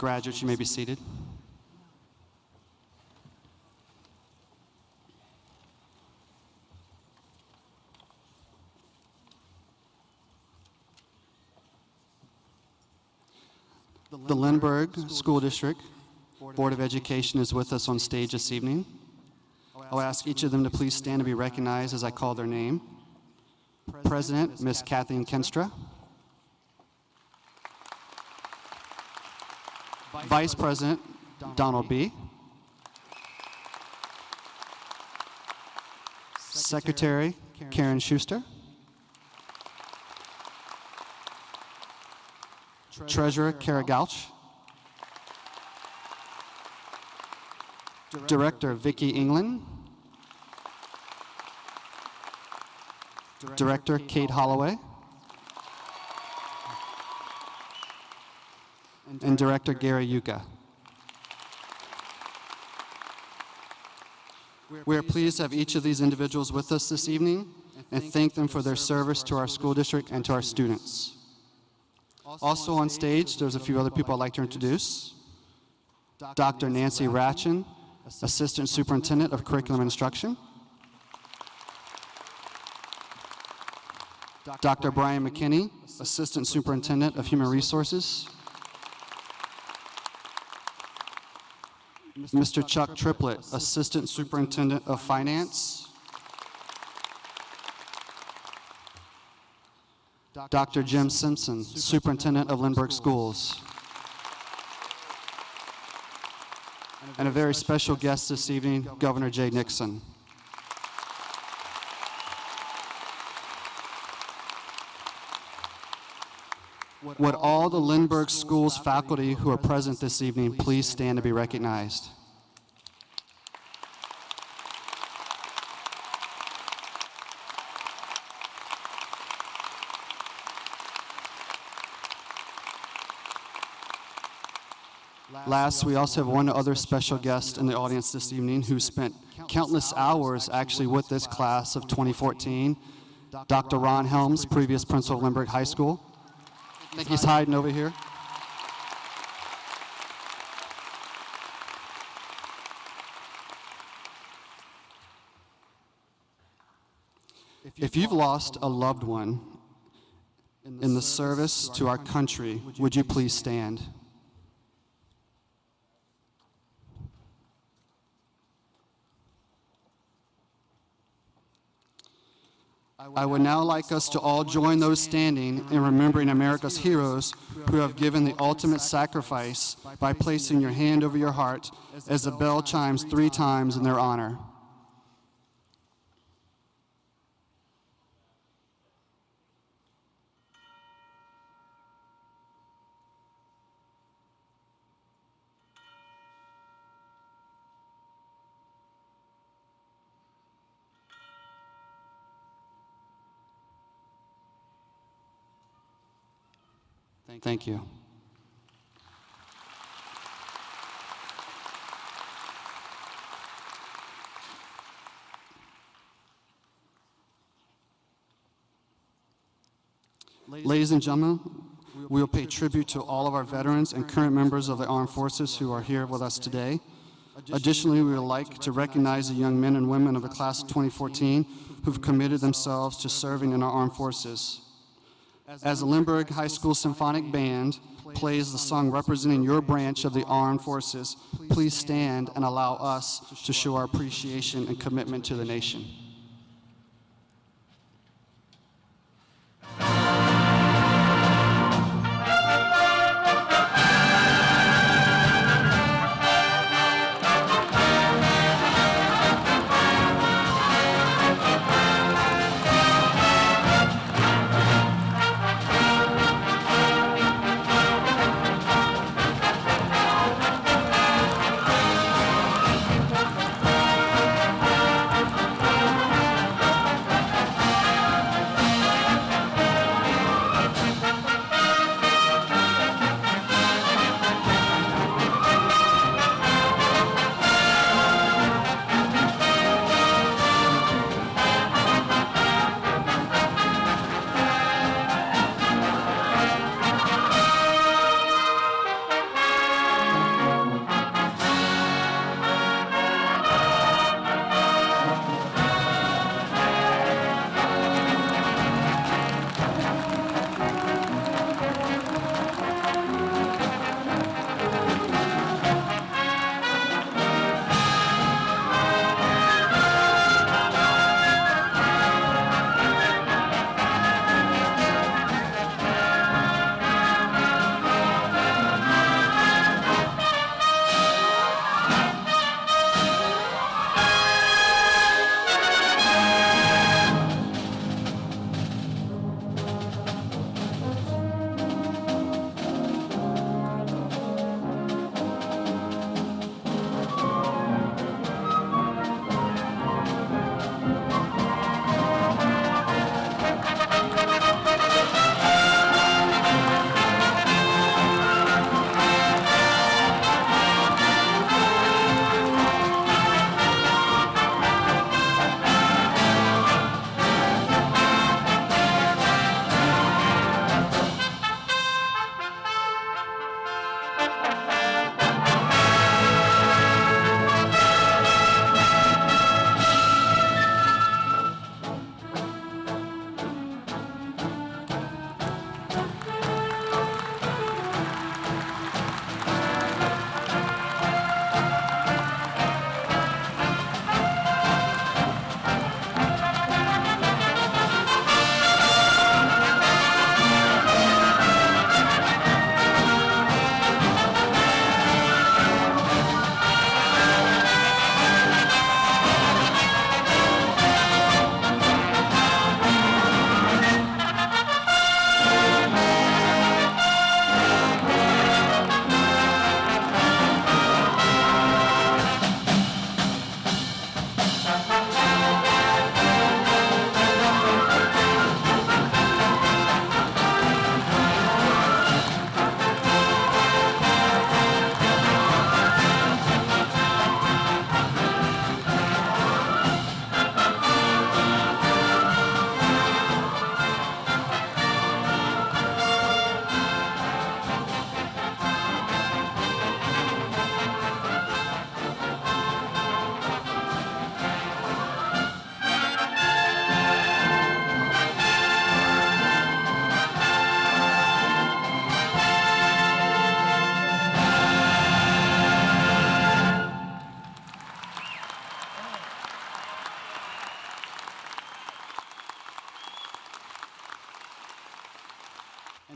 Graduates, you may be seated. The Lindbergh School District Board of Education is with us on stage this evening. I'll ask each of them to please stand to be recognized as I call their name. President, Ms. Kathleen Kenstra. Vice President, Donald B. Secretary, Karen Schuster. Treasurer, Kara Gouch. Director, Vicki England. Director, Kate Holloway. And Director, Gary Yuka. We are pleased to have each of these individuals with us this evening and thank them for their service to our school district and to our students. Also on stage, there's a few other people I'd like to introduce. Dr. Nancy Ratchin, Assistant Superintendent of Curriculum Instruction. Dr. Brian McKinney, Assistant Superintendent of Human Resources. Mr. Chuck Triplett, Assistant Superintendent of Finance. Dr. Jim Simpson, Superintendent of Lindbergh Schools. And a very special guest this evening, Governor Jay Nixon. Would all the Lindbergh Schools faculty who are present this evening please stand to be recognized? Last, we also have one other special guest in the audience this evening who spent countless hours actually with this class of 2014, Dr. Ron Helms, previous principal of Lindbergh High School. I think he's hiding over here. If you've lost a loved one in the service to our country, would you please stand? I would now like us to all join those standing in remembering America's heroes who have given the ultimate sacrifice by placing your hand over your heart as the bell chimes 3 times in their honor. Thank you. Ladies and gentlemen, we will pay tribute to all of our veterans and current members of the armed forces who are here with us today. Additionally, we would like to recognize the young men and women of the class of 2014 who've committed themselves to serving in our armed forces. As the Lindbergh High School Symphonic Band plays the song representing your branch of the armed forces, please stand and allow us to show our appreciation and commitment to the nation.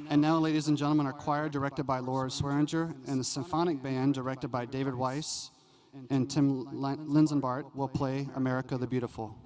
And now, ladies and gentlemen, our choir, directed by Laura Swearinger, and the symphonic band, directed by David Weiss and Tim Linsenbart, will play America the Beautiful.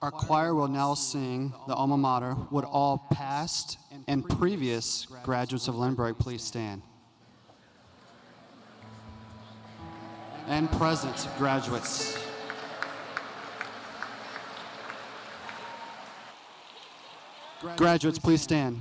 Our choir will now sing the alma mater. Would all past and previous graduates of Lindbergh please stand? And present graduates. Graduates, please stand.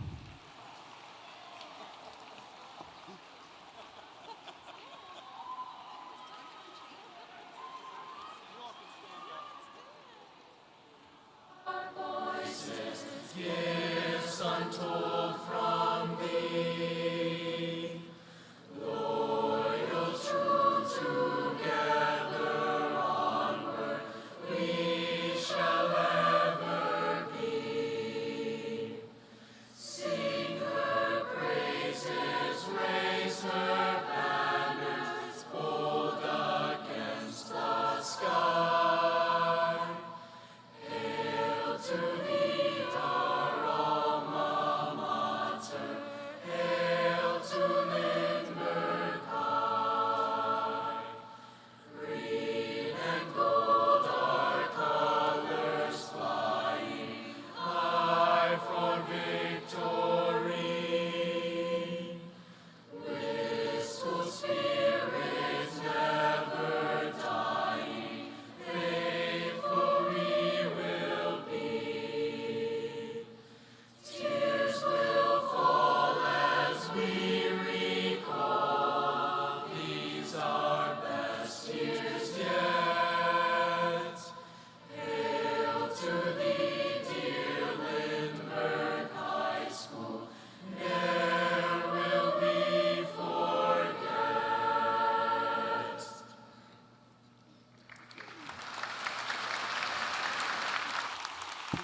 Sing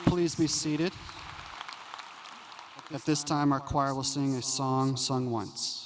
Please be seated. At this time, our choir will sing a song sung once.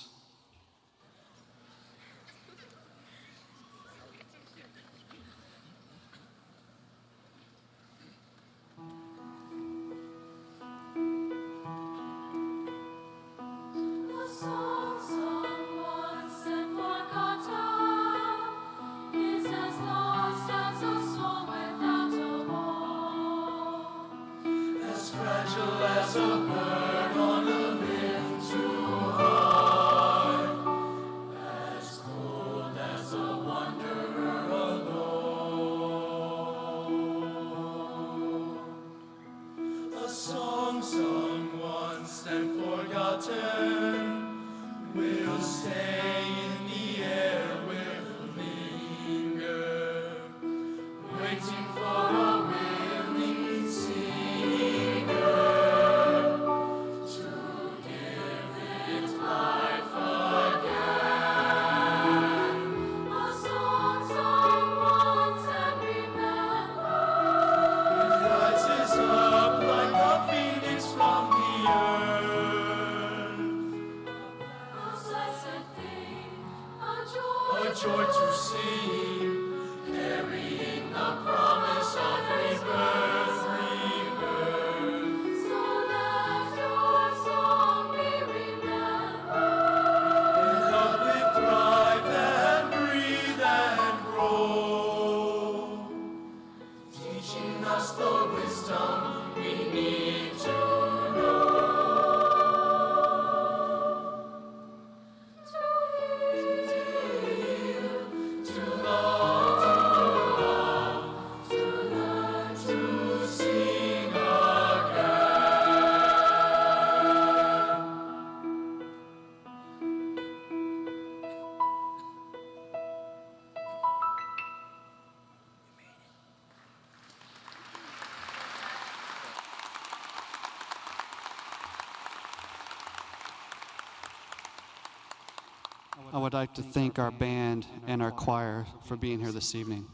I would like to thank our band and our choir for being here this evening.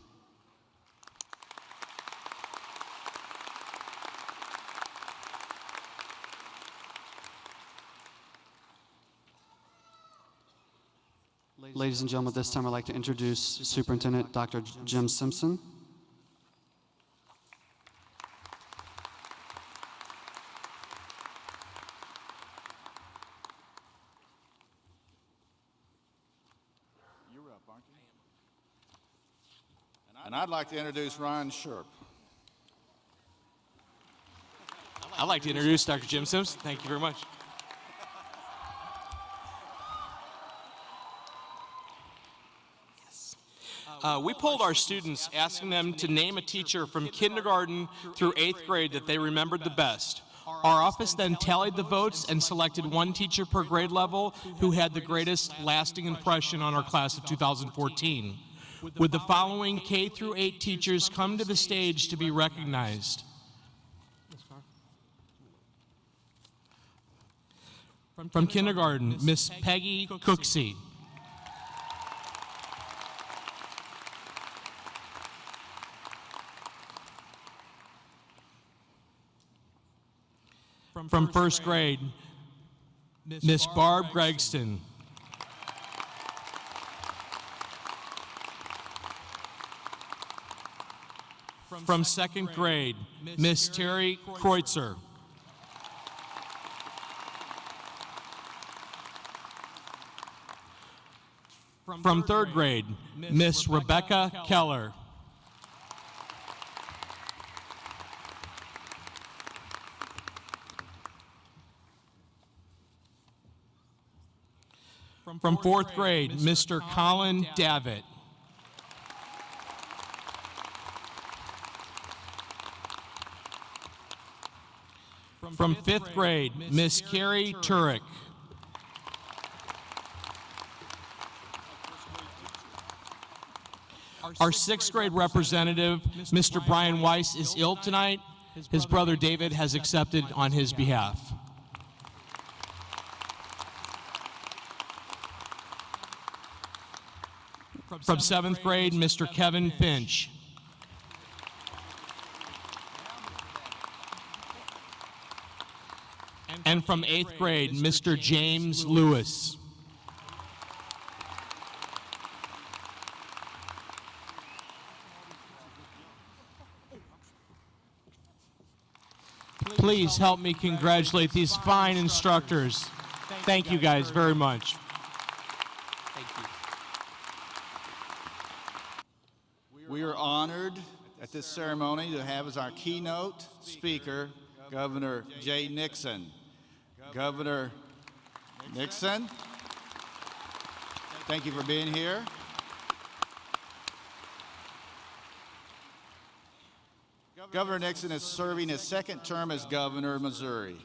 Ladies and gentlemen, at this time I'd like to introduce Superintendent Dr. Jim Simpson. And I'd like to introduce Ryan Sherp. I'd like to introduce Dr. Jim Simpson. Thank you very much. We polled our students, asking them to name a teacher from kindergarten through 8th grade that they remembered the best. Our office then tallied the votes and selected one teacher per grade level who had the greatest lasting impression on our class of 2014. Would the following K through 8 teachers come to the stage to be recognized? From kindergarten, Miss Peggy Cooksey. From first grade, Miss Barb Gregston. From second grade, Miss Terry Kreutzer. From third grade, Miss Rebecca Keller. From fourth grade, Mr. Colin Davitt. From fifth grade, Miss Carrie Turek. Our sixth grade representative, Mr. Brian Weiss, is ill tonight. His brother David has accepted on his behalf. From seventh grade, Mr. Kevin Finch. And from 8th grade, Mr. James Lewis. Please help me congratulate these fine instructors. Thank you guys very much. Thank you. We are honored at this ceremony to have as our keynote speaker Governor Jay Nixon. Governor Nixon, thank you for being here. Governor Nixon is serving his second term as governor of Missouri.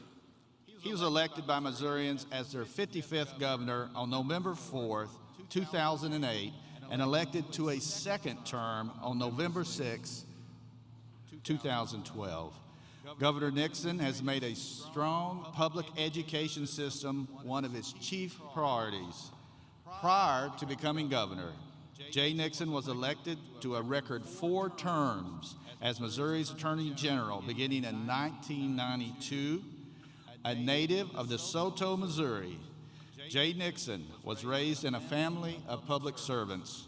He was elected by Missourians as their 55th governor on November 4th, 2008, and elected to a second term on November 6, 2012. Governor Nixon has made a strong public education system one of his chief priorities. Prior to becoming governor, Jay Nixon was elected to a record 4 terms as Missouri's Attorney General beginning in 1992. A native of DeSoto, Missouri, Jay Nixon was raised in a family of public servants.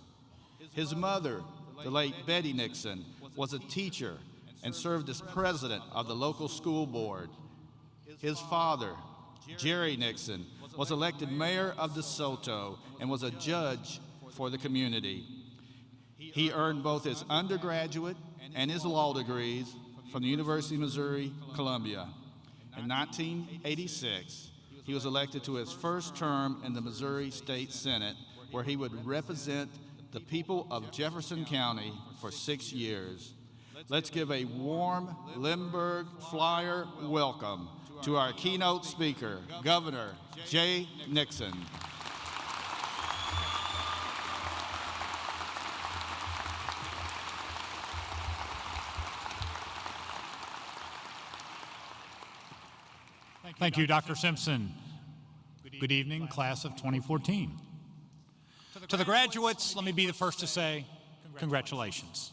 His mother, the late Betty Nixon, was a teacher and served as president of the local school board. His father, Jerry Nixon, was elected mayor of DeSoto and was a judge for the community. He earned both his undergraduate and his law degrees from the University of Missouri, Columbia. In 1986, he was elected to his first term in the Missouri State Senate, where he would represent the people of Jefferson County for 6 years. Let's give a warm Lindbergh Flyer welcome to our keynote speaker, Governor Jay Nixon. Thank you, Dr. Simpson. Good evening, class of 2014. To the graduates, let me be the first to say congratulations.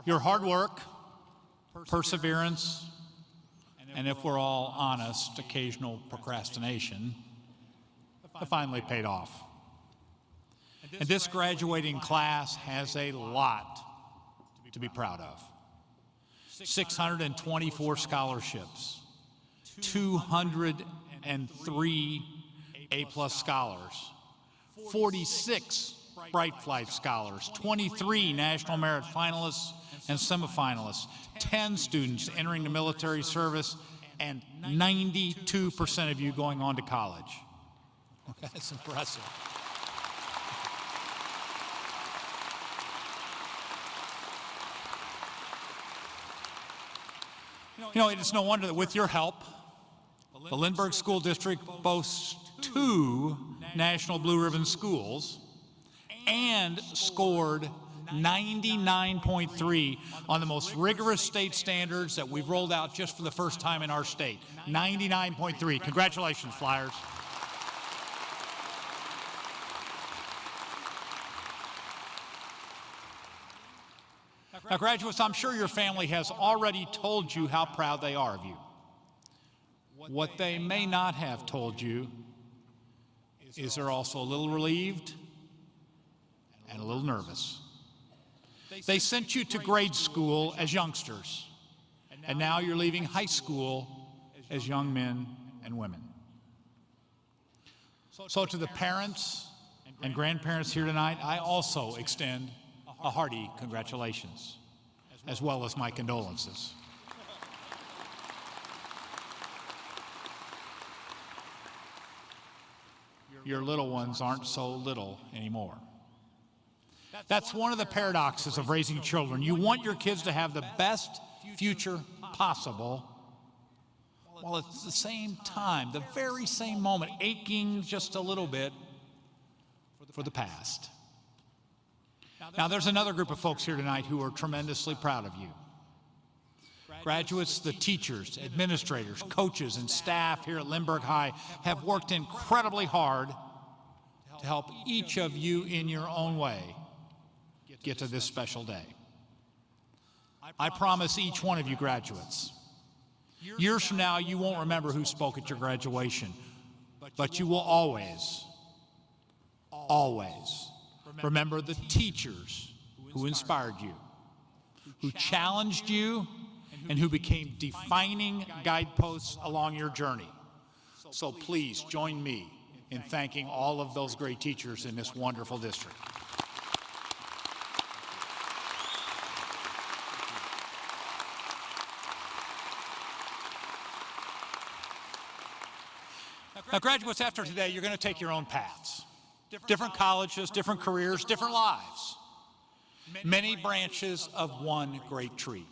Your hard work, perseverance, and if we're all honest, occasional procrastination have finally paid off. And this graduating class has a lot to be proud of. 624 scholarships, 203 A+ scholars, 46 Bright Flight scholars, 23 National Merit finalists and semifinalists, 10 students entering the military service, and 92% of you going on to college. That's impressive. You know, it's no wonder that with your help, the Lindbergh School District boasts 2 National Blue Ribbon schools and scored 99.3 on the most rigorous state standards that we've rolled out just for the first time in our state. 99.3. Congratulations, Flyers. Now, graduates, I'm sure your family has already told you how proud they are of you. What they may not have told you is they're also a little relieved and a little nervous. They sent you to grade school as youngsters, and now you're leaving high school as young men and women. So to the parents and grandparents here tonight, I also extend a hearty congratulations, as well as my condolences. Your little ones aren't so little anymore. That's one of the paradoxes of raising children. You want your kids to have the best future possible, while at the same time, the very same moment, aching just a little bit for the past. Now, there's another group of folks here tonight who are tremendously proud of you. Graduates, the teachers, administrators, coaches, and staff here at Lindbergh High have worked incredibly hard to help each of you in your own way get to this special day. I promise each one of you graduates Years from now, you won't remember who spoke at your graduation, but you will always remember the teachers who inspired you, who challenged you, and who became defining guideposts along your journey. So please join me in thanking all of those great teachers in this wonderful district. Now, graduates, after today, you're going to take your own paths. Different colleges, different careers, different lives. Many branches of one great tree,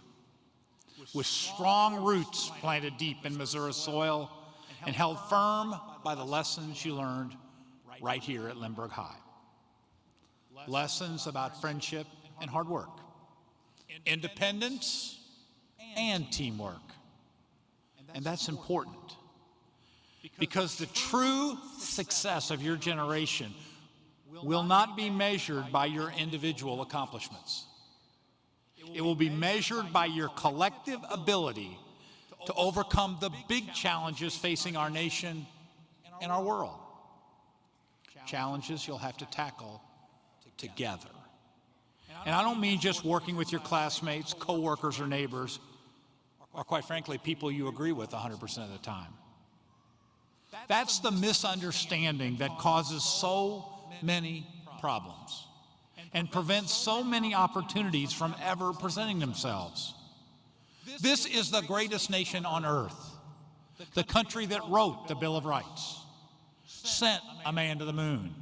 with strong roots planted deep in Missouri soil and held firm by the lessons you learned right here at Lindbergh High. Lessons about friendship and hard work, independence and teamwork. And that's important, because the true success of your generation will not be measured by your individual accomplishments. It will be measured by your collective ability to overcome the big challenges facing our nation and our world. Challenges you'll have to tackle together. And I don't mean just working with your classmates, coworkers, or neighbors, or quite frankly, people you agree with 100% of the time. That's the misunderstanding that causes so many problems and prevents so many opportunities from ever presenting themselves. This is the greatest nation on earth, the country that wrote the Bill of Rights, sent a man to the moon,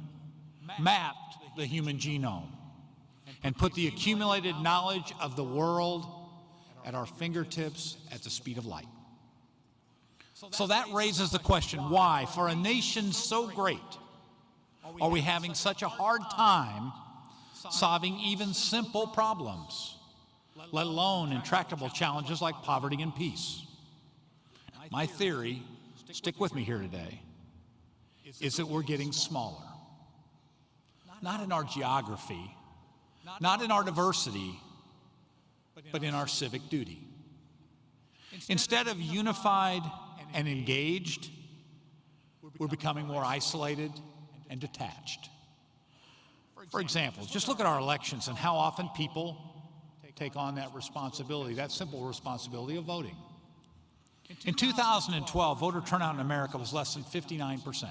mapped the human genome, and put the accumulated knowledge of the world at our fingertips at the speed of light. So that raises the question, why, for a nation so great, are we having such a hard time solving even simple problems, let alone intractable challenges like poverty and peace? My theory, stick with me here today, is that we're getting smaller. Not in our geography, not in our diversity, but in our civic duty. Instead of unified and engaged, we're becoming more isolated and detached. For example, just look at our elections and how often people take on that responsibility, that simple responsibility of voting. In 2012, voter turnout in America was less than 59%.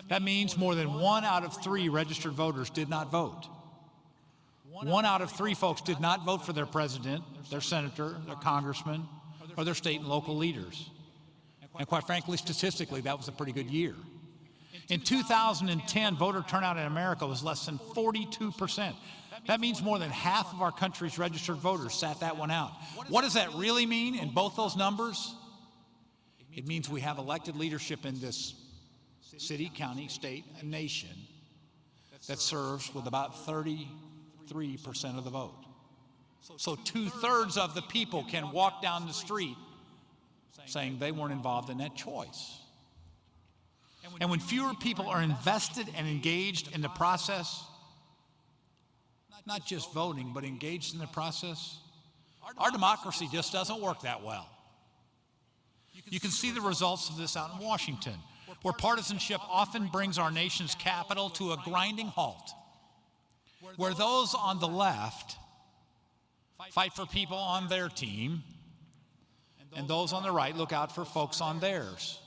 That means more than 1 out of 3 registered voters did not vote. 1 out of 3 folks did not vote for their president, their senator, their congressman, or their state and local leaders. And quite frankly, statistically, that was a pretty good year. In 2010, voter turnout in America was less than 42%. That means more than half of our country's registered voters sat that one out. What does that really mean in both those numbers? It means we have elected leadership in this city, county, state, and nation that serves with about 33% of the vote. So 2/3 of the people can walk down the street saying they weren't involved in that choice. And when fewer people are invested and engaged in the process, not just voting, but engaged in the process, our democracy just doesn't work that well. You can see the results of this out in Washington, where partisanship often brings our nation's capital to a grinding halt, where those on the left fight for people on their team, and those on the right look out for folks on theirs.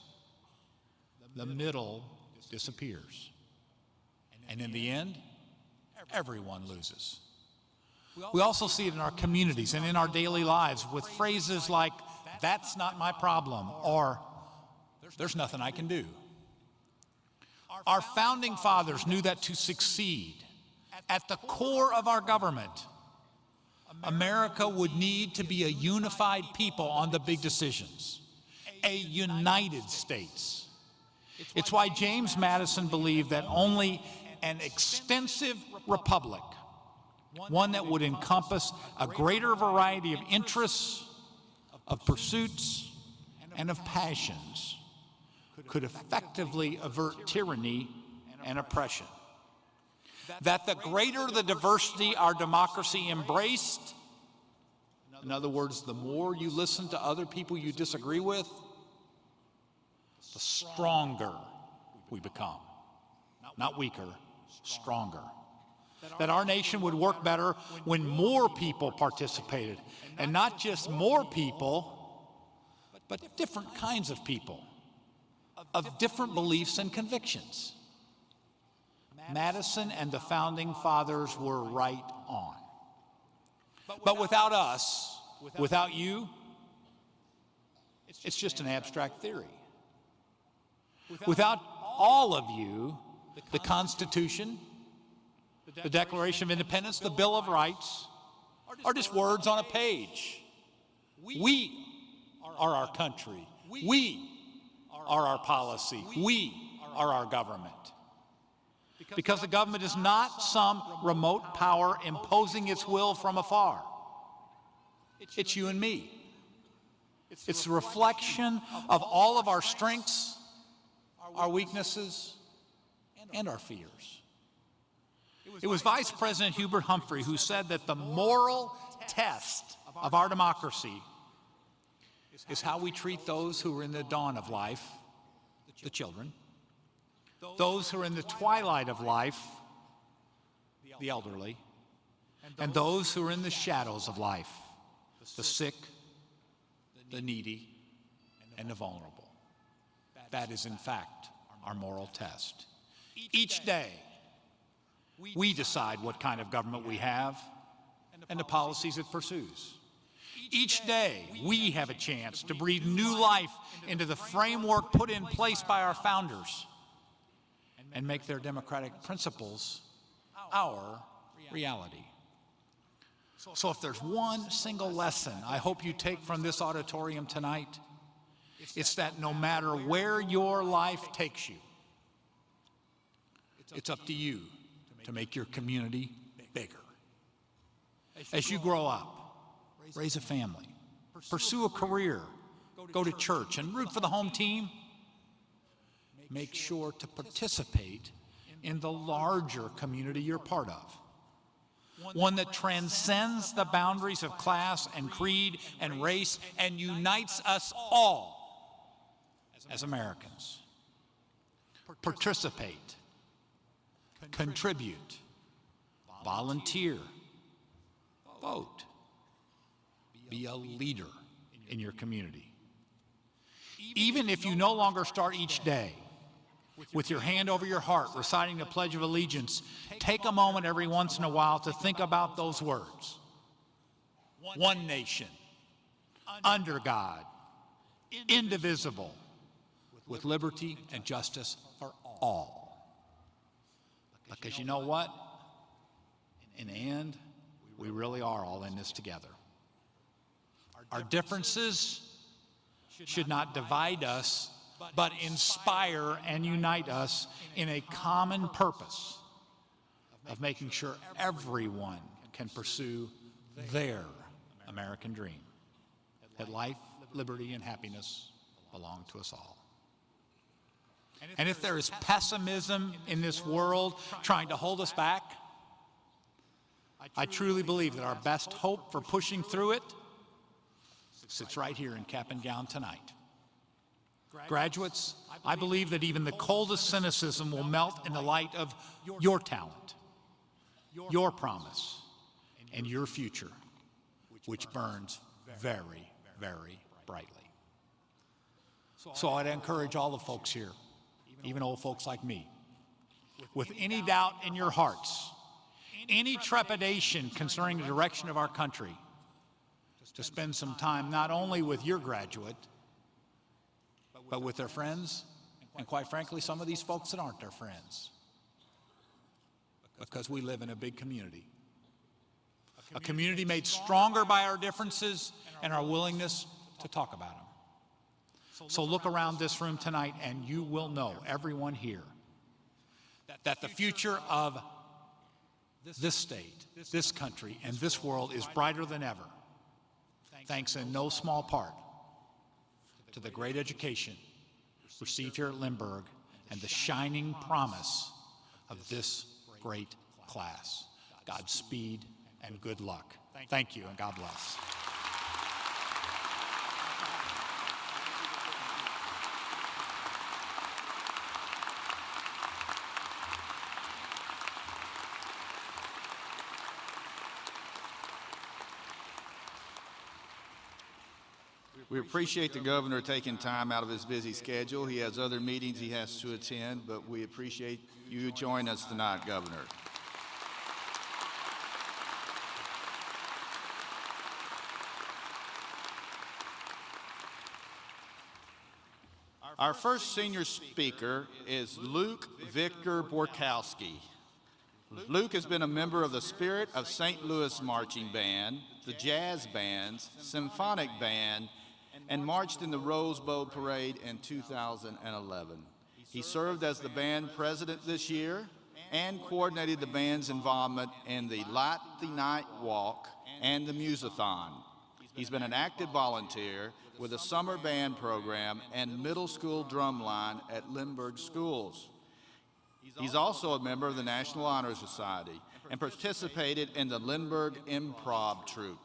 The middle disappears. And in the end, everyone loses. We also see it in our communities and in our daily lives with phrases like, "That's not my problem," or "There's nothing I can do." Our founding fathers knew that to succeed at the core of our government, America would need to be a unified people on the big decisions, a United States. It's why James Madison believed that only an extensive republic, one that would encompass a greater variety of interests, of pursuits, and of passions, could effectively avert tyranny and oppression. That the greater the diversity our democracy embraced, In other words, the more you listen to other people you disagree with, the stronger we become. Not weaker, stronger. That our nation would work better when more people participated. And not just more people, but different kinds of people, of different beliefs and convictions. Madison and the Founding Fathers were right on. But without us, without you, it's just an abstract theory. Without all of you, the Constitution, the Declaration of Independence, the Bill of Rights, are just words on a page. We are our country. We are our policy. We are our government. Because the government is not some remote power imposing its will from afar. It's you and me. It's a reflection of all of our strengths, our weaknesses, and our fears. It was Vice President Hubert Humphrey who said that the moral test of our democracy is how we treat those who are in the dawn of life, the children, those who are in the twilight of life, the elderly, and those who are in the shadows of life, the sick, the needy, and the vulnerable. That is, in fact, our moral test. Each day, we decide what kind of government we have and the policies it pursues. Each day, we have a chance to breathe new life into the framework put in place by our founders and make their democratic principles our reality. So if there's one single lesson I hope you take from this auditorium tonight, it's that no matter where your life takes you, it's up to you to make your community bigger. As you grow up, raise a family, pursue a career, go to church, and root for the home team, make sure to participate in the larger community you're part of. One that transcends the boundaries of class and creed and race and unites us all as Americans. Participate, contribute, volunteer, vote, be a leader in your community. Even if you no longer start each day with your hand over your heart reciting the Pledge of Allegiance, take a moment every once in a while to think about those words. One nation, under God, indivisible, with liberty and justice for all. Because you know what? In the end, we really are all in this together. Our differences should not divide us, but inspire and unite us in a common purpose of making sure everyone can pursue their American dream, that life, liberty, and happiness belong to us all. And if there is pessimism in this world trying to hold us back, I truly believe that our best hope for pushing through it sits right here in cap and gown tonight. Graduates, I believe that even the coldest cynicism will melt in the light of your talent, your promise, and your future, which burns very, very brightly. So I'd encourage all the folks here, even old folks like me, with any doubt in your hearts, any trepidation concerning the direction of our country, to spend some time not only with your graduate, but with their friends, and quite frankly, some of these folks that aren't their friends. Because we live in a big community. A community made stronger by our differences and our willingness to talk about them. So look around this room tonight and you will know, everyone here, that the future of this state, this country, and this world is brighter than ever, thanks in no small part to the great education received here at Lindbergh and the shining promise of this great class. Godspeed and good luck. Thank you, and God bless. We appreciate the governor taking time out of his busy schedule. He has other meetings he has to attend, but we appreciate you joining us tonight, Governor. Our first senior speaker is Luke Victor Borkowski. Luke has been a member of the Spirit of St. Louis Marching Band, the Jazz Bands, Symphonic Band, and marched in the Rose Bowl Parade in 2011. He served as the band president this year and coordinated the band's involvement in the Light the Night Walk and the Musathon. He's been an active volunteer with a summer band program and middle school drumline at Lindbergh Schools. He's also a member of the National Honor Society and participated in the Lindbergh Improv Troupe.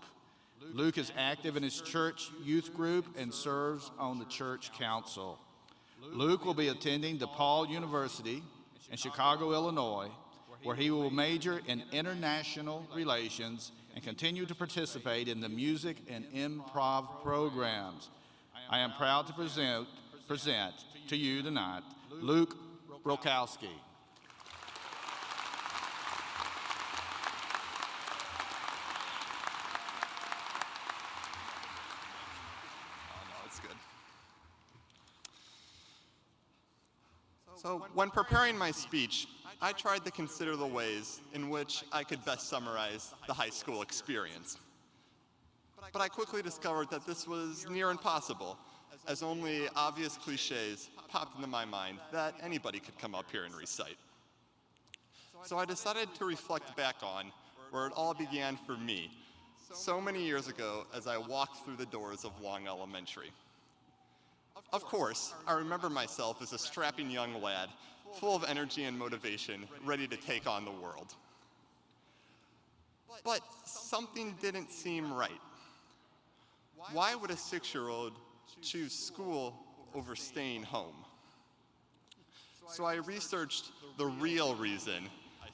Luke is active in his church youth group and serves on the church council. Luke will be attending DePaul University in Chicago, Illinois, where he will major in international relations and continue to participate in the music and improv programs. I am proud to present to you tonight Luke Borkowski. So when preparing my speech, I tried to consider the ways in which I could best summarize the high school experience. But I quickly discovered that this was near impossible, as only obvious cliches popped into my mind that anybody could come up here and recite. So I decided to reflect back on where it all began for me, so many years ago as I walked through the doors of Long Elementary. Of course, I remember myself as a strapping young lad, full of energy and motivation, ready to take on the world. But something didn't seem right. Why would a 6-year-old choose school over staying home? So I researched the real reason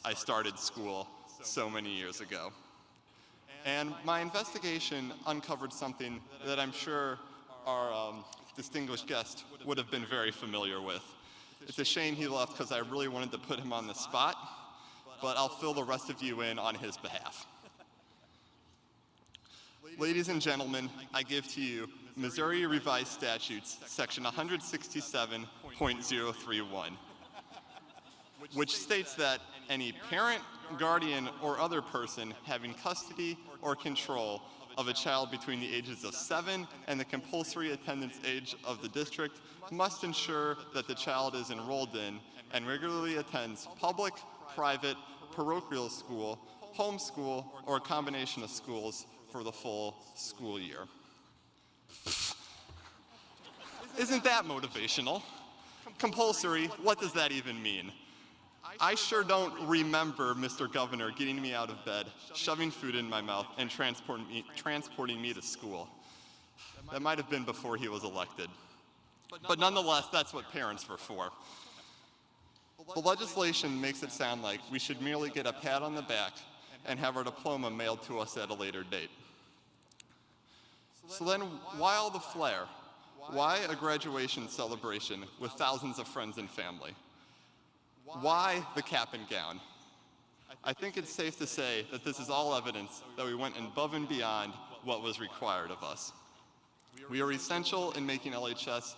I started school so many years ago. And my investigation uncovered something that I'm sure our distinguished guest would have been very familiar with. It's a shame he left because I really wanted to put him on the spot, but I'll fill the rest of you in on his behalf. Ladies and gentlemen, I give to you Missouri Revised Statutes, section 167.031, which states that any parent, guardian, or other person having custody or control of a child between the ages of 7 and the compulsory attendance age of the district must ensure that the child is enrolled in and regularly attends public, private, parochial school, homeschool, or a combination of schools for the full school year. Isn't that motivational? Compulsory, what does that even mean? I sure don't remember Mr. Governor getting me out of bed, shoving food in my mouth, and transporting me to school. That might have been before he was elected. But nonetheless, that's what parents were for. The legislation makes it sound like we should merely get a pat on the back and have our diploma mailed to us at a later date. So then, why all the flair? Why a graduation celebration with thousands of friends and family? Why the cap and gown? I think it's safe to say that this is all evidence that we went above and beyond what was required of us. We are essential in making LHS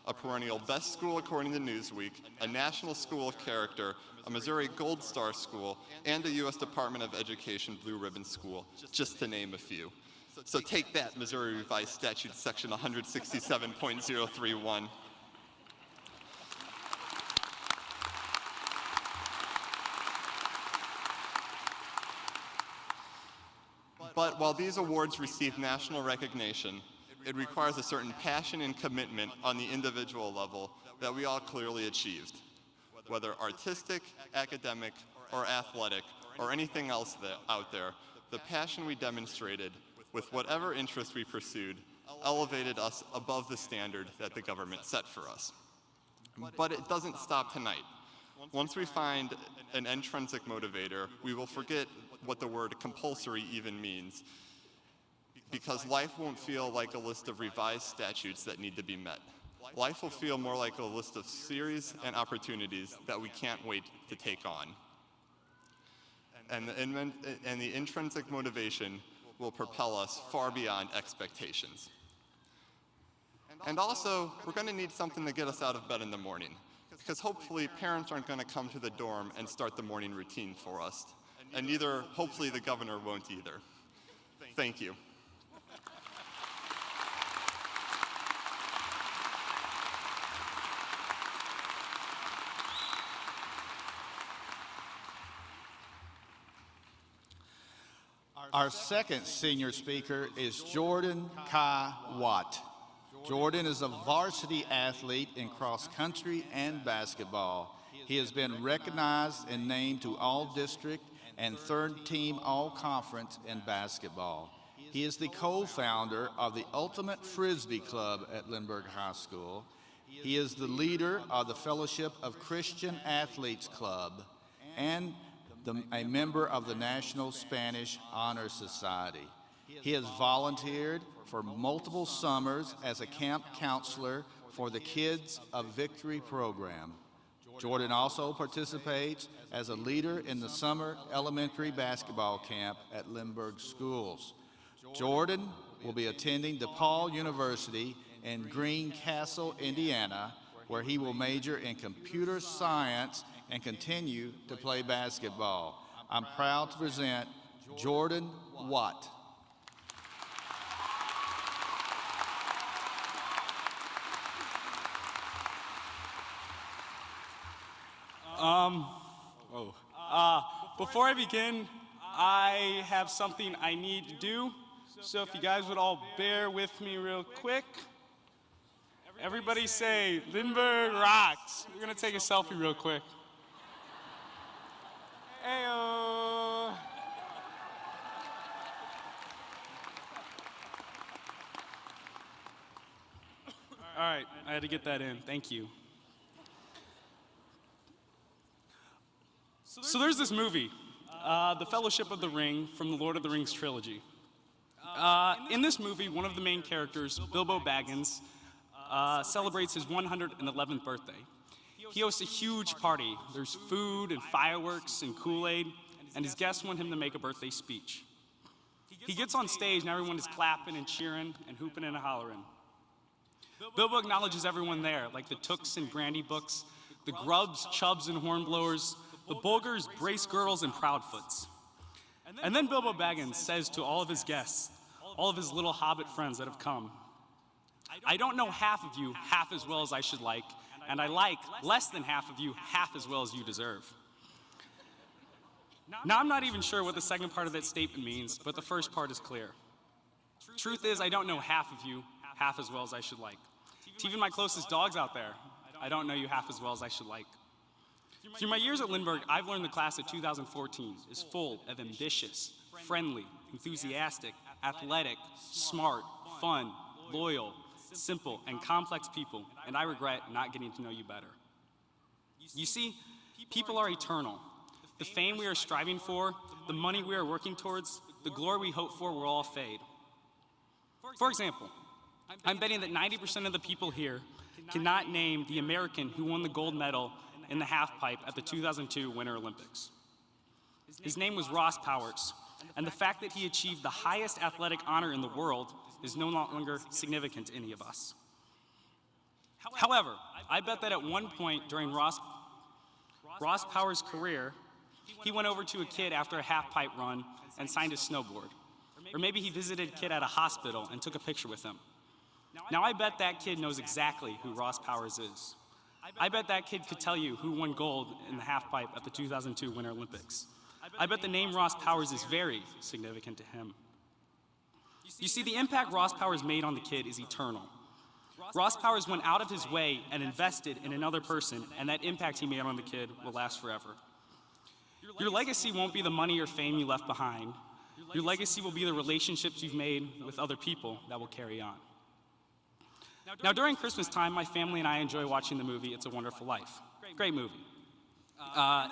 a perennial best school according to Newsweek, a national school of character, a Missouri Gold Star school, and a U.S. Department of Education Blue Ribbon school, just to name a few. So take that, Missouri Revised Statute section 167.031. But while these awards receive national recognition, it requires a certain passion and commitment on the individual level that we all clearly achieved. Whether artistic, academic, or athletic, or anything else out there, the passion we demonstrated with whatever interest we pursued elevated us above the standard that the government set for us. But it doesn't stop tonight. Once we find an intrinsic motivator, we will forget what the word compulsory even means because life won't feel like a list of revised statutes that need to be met. Life will feel more like a list of series and opportunities that we can't wait to take on. And the intrinsic motivation will propel us far beyond expectations. And also, we're going to need something to get us out of bed in the morning, because hopefully parents aren't going to come to the dorm and start the morning routine for us. And neither, hopefully, the governor won't either. Thank you. Our second senior speaker is Jordan Kai Watt. Jordan is a varsity athlete in cross country and basketball. He has been recognized and named to All-District and third-team All-Conference in basketball. He is the co-founder of the Ultimate Frisbee Club at Lindbergh High School. He is the leader of the Fellowship of Christian Athletes Club and a member of the National Spanish Honor Society. He has volunteered for multiple summers as a camp counselor for the Kids of Victory program. Jordan also participates as a leader in the summer elementary basketball camp at Lindbergh Schools. Jordan will be attending DePaul University in Greencastle, Indiana, where he will major in computer science and continue to play basketball. I'm proud to present Jordan Watt. Before I begin, I have something I need to do. So if you guys would all bear with me real quick. Everybody say, Lindbergh rocks. We're gonna take a selfie real quick. Heyo. All right, I had to get that in, thank you. So there's this movie, The Fellowship of the Ring from the Lord of the Rings trilogy. In this movie, one of the main characters, Bilbo Baggins, celebrates his 111th birthday. He hosts a huge party. There's food and fireworks and Kool-Aid, and his guests want him to make a birthday speech. He gets on stage and everyone is clapping and cheering and hooping and hollering. Bilbo acknowledges everyone there, like the Tooks and Grandy Books, the Grubs, Chubs, and Hornblowers, the Bulgars, Brace Girdles, and Proudfoots. And then Bilbo Baggins says to all of his guests, all of his little hobbit friends that have come, I don't know half of you half as well as I should like, and I like less than half of you half as well as you deserve. Now, I'm not even sure what the second part of that statement means, but the first part is clear. Truth is, I don't know half of you half as well as I should like. To even my closest dogs out there, I don't know you half as well as I should like. Through my years at Lindbergh, I've learned the class of 2014 is full of ambitious, friendly, enthusiastic, athletic, smart, fun, loyal, simple, and complex people, and I regret not getting to know you better. You see, people are eternal. The fame we are striving for, the money we are working towards, the glory we hope for will all fade. For example, I'm betting that 90% of the people here cannot name the American who won the gold medal in the halfpipe at the 2002 Winter Olympics. His name was Ross Powers, and the fact that he achieved the highest athletic honor in the world is no longer significant to any of us. However, I bet that at one point during Ross Powers' career, he went over to a kid after a half-pipe run and signed his snowboard. Or maybe he visited a kid at a hospital and took a picture with him. Now I bet that kid knows exactly who Ross Powers is. I bet that kid could tell you who won gold in the half-pipe at the 2002 Winter Olympics. I bet the name Ross Powers is very significant to him. You see, the impact Ross Powers made on the kid is eternal. Ross Powers went out of his way and invested in another person, and that impact he made on the kid will last forever. Your legacy won't be the money or fame you left behind. Your legacy will be the relationships you've made with other people that will carry on. Now, during Christmas time, my family and I enjoy watching the movie It's a Wonderful Life. Great movie.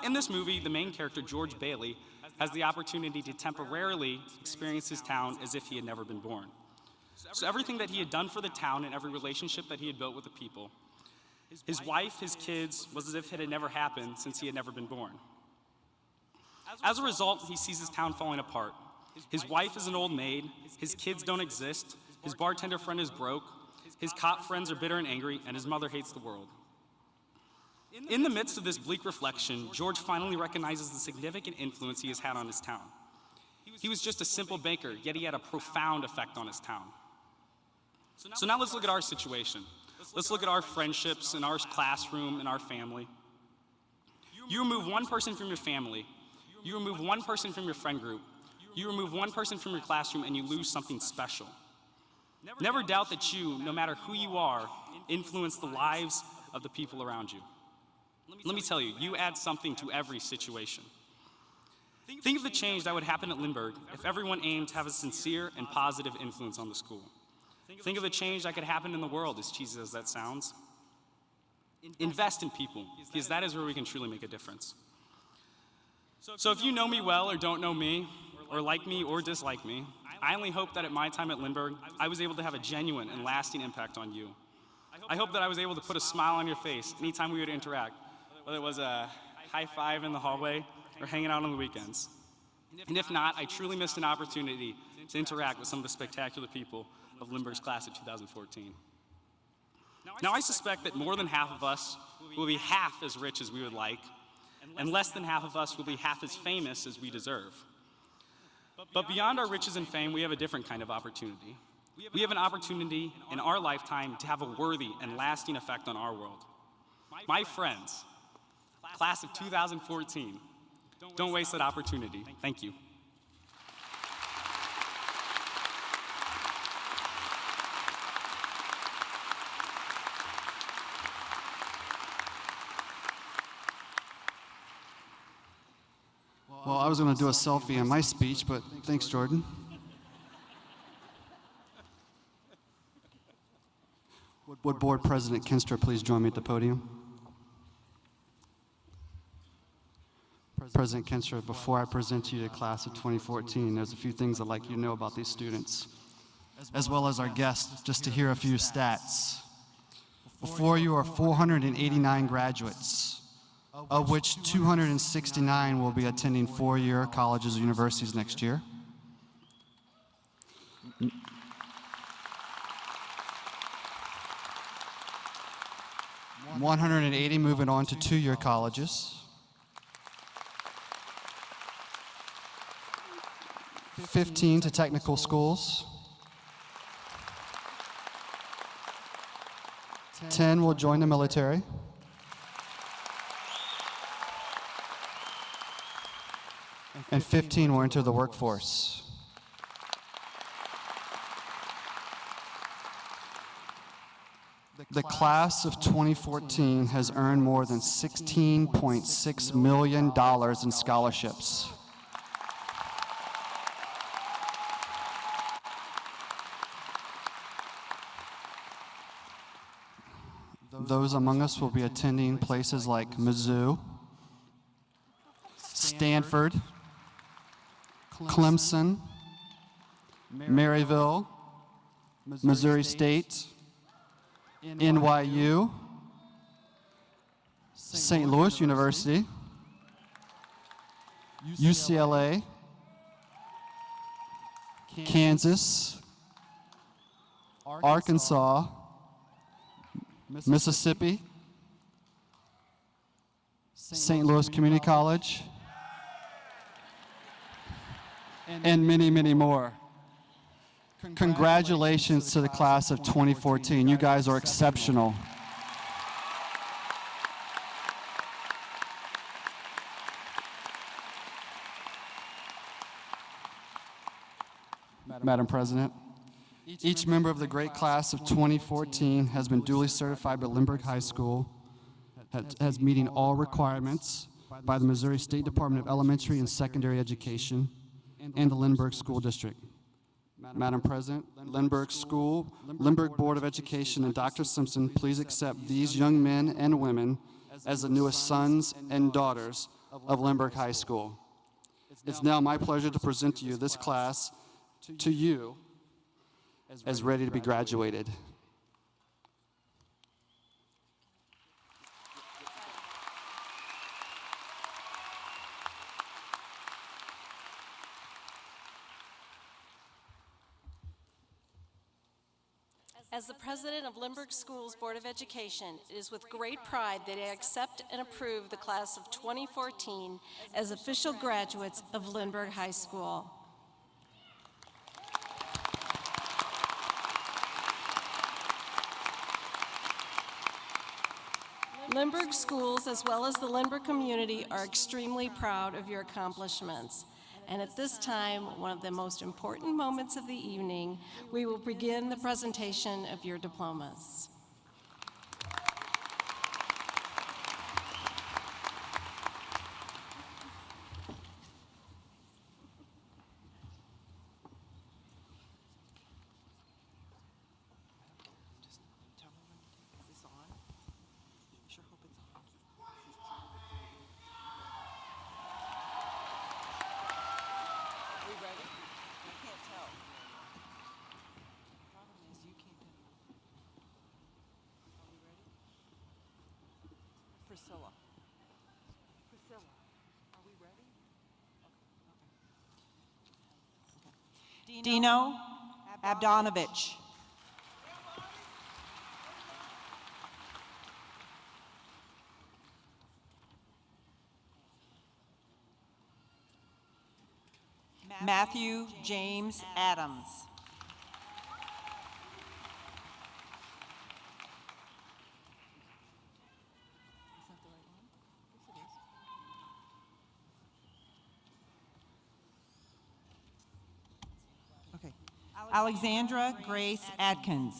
In this movie, the main character, George Bailey, has the opportunity to temporarily experience his town as if he had never been born. So everything that he had done for the town and every relationship that he had built with the people, his wife, his kids, was as if it had never happened since he had never been born. As a result, he sees his town falling apart. His wife is an old maid, his kids don't exist, his bartender friend is broke, his cop friends are bitter and angry, and his mother hates the world. In the midst of this bleak reflection, George finally recognizes the significant influence he has had on his town. He was just a simple baker, yet he had a profound effect on his town. So now let's look at our situation. Let's look at our friendships in our classroom, in our family. You remove one person from your family, you remove one person from your friend group, you remove one person from your classroom, and you lose something special. Never doubt that you, no matter who you are, influence the lives of the people around you. Let me tell you, you add something to every situation. Think of the change that would happen at Lindbergh if everyone aimed to have a sincere and positive influence on the school. Think of the change that could happen in the world, as cheesy as that sounds. Invest in people, because that is where we can truly make a difference. So if you know me well or don't know me, or like me or dislike me, I only hope that at my time at Lindbergh, I was able to have a genuine and lasting impact on you. I hope that I was able to put a smile on your face anytime we would interact, whether it was a high five in the hallway or hanging out on the weekends. And if not, I truly missed an opportunity to interact with some of the spectacular people of Lindbergh's class of 2014. Now I suspect that more than half of us will be half as rich as we would like, and less than half of us will be half as famous as we deserve. But beyond our riches and fame, we have a different kind of opportunity. We have an opportunity in our lifetime to have a worthy and lasting effect on our world. My friends, class of 2014, don't waste that opportunity. Thank you. Well, I was going to do a selfie in my speech, but thanks, Jordan. Would Board President Kinster please join me at the podium? President Kinster, before I present you to the class of 2014, there's a few things I'd like you to know about these students, as well as our guests, just to hear a few stats. Before you are 489 graduates, of which 269 will be attending four-year colleges or universities next year. $180 moving on to two-year colleges. 15 to technical schools. 10 will join the military. And 15 will enter the workforce. The class of 2014 has earned more than $16.6 million in scholarships. Those among us will be attending places like Mizzou, Stanford, Clemson, Maryville, Missouri State, NYU, St. Louis University, UCLA, Kansas, Arkansas, Mississippi, St. Louis Community College, and many, many more. Congratulations to the class of 2014. You guys are exceptional. Madam President, each member of the great class of 2014 has been duly certified by Lindbergh High School as meeting all requirements by the Missouri State Department of Elementary and Secondary Education and the Lindbergh School District. Madam President, Lindbergh School, Lindbergh Board of Education, and Dr. Simpson, please accept these young men and women as the newest sons and daughters of Lindbergh High School. It's now my pleasure to present to you this class, to you, as ready to be graduated. As the president of Lindbergh Schools Board of Education, it is with great pride that I accept and approve the class of 2014 as official graduates of Lindbergh High School. Lindbergh Schools, as well as the Lindbergh community, are extremely proud of your accomplishments. And at this time, one of the most important moments of the evening, we will begin the presentation of your diplomas. Priscilla, are we ready? Okay. Dino Abdonovich. Matthew James Adams. Okay. Alexandra Grace Adkins.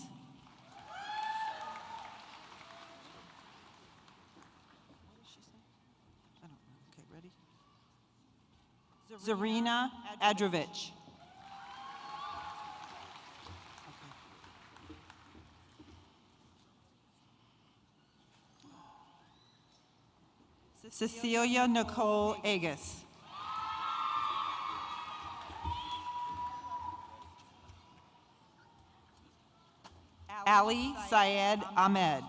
I don't know. Okay, ready? Zarina Adrovich. Cecilia Nicole Agus. Ali Syed Ahmed.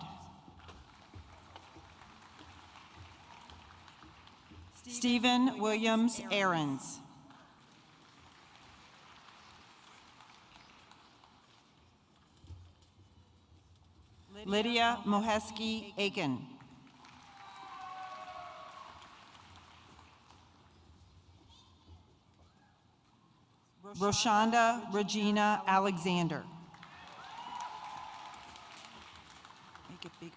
Stephen Williams Aarons. Lydia Moheski Aiken. Roshonda Regina Alexander. Make it bigger.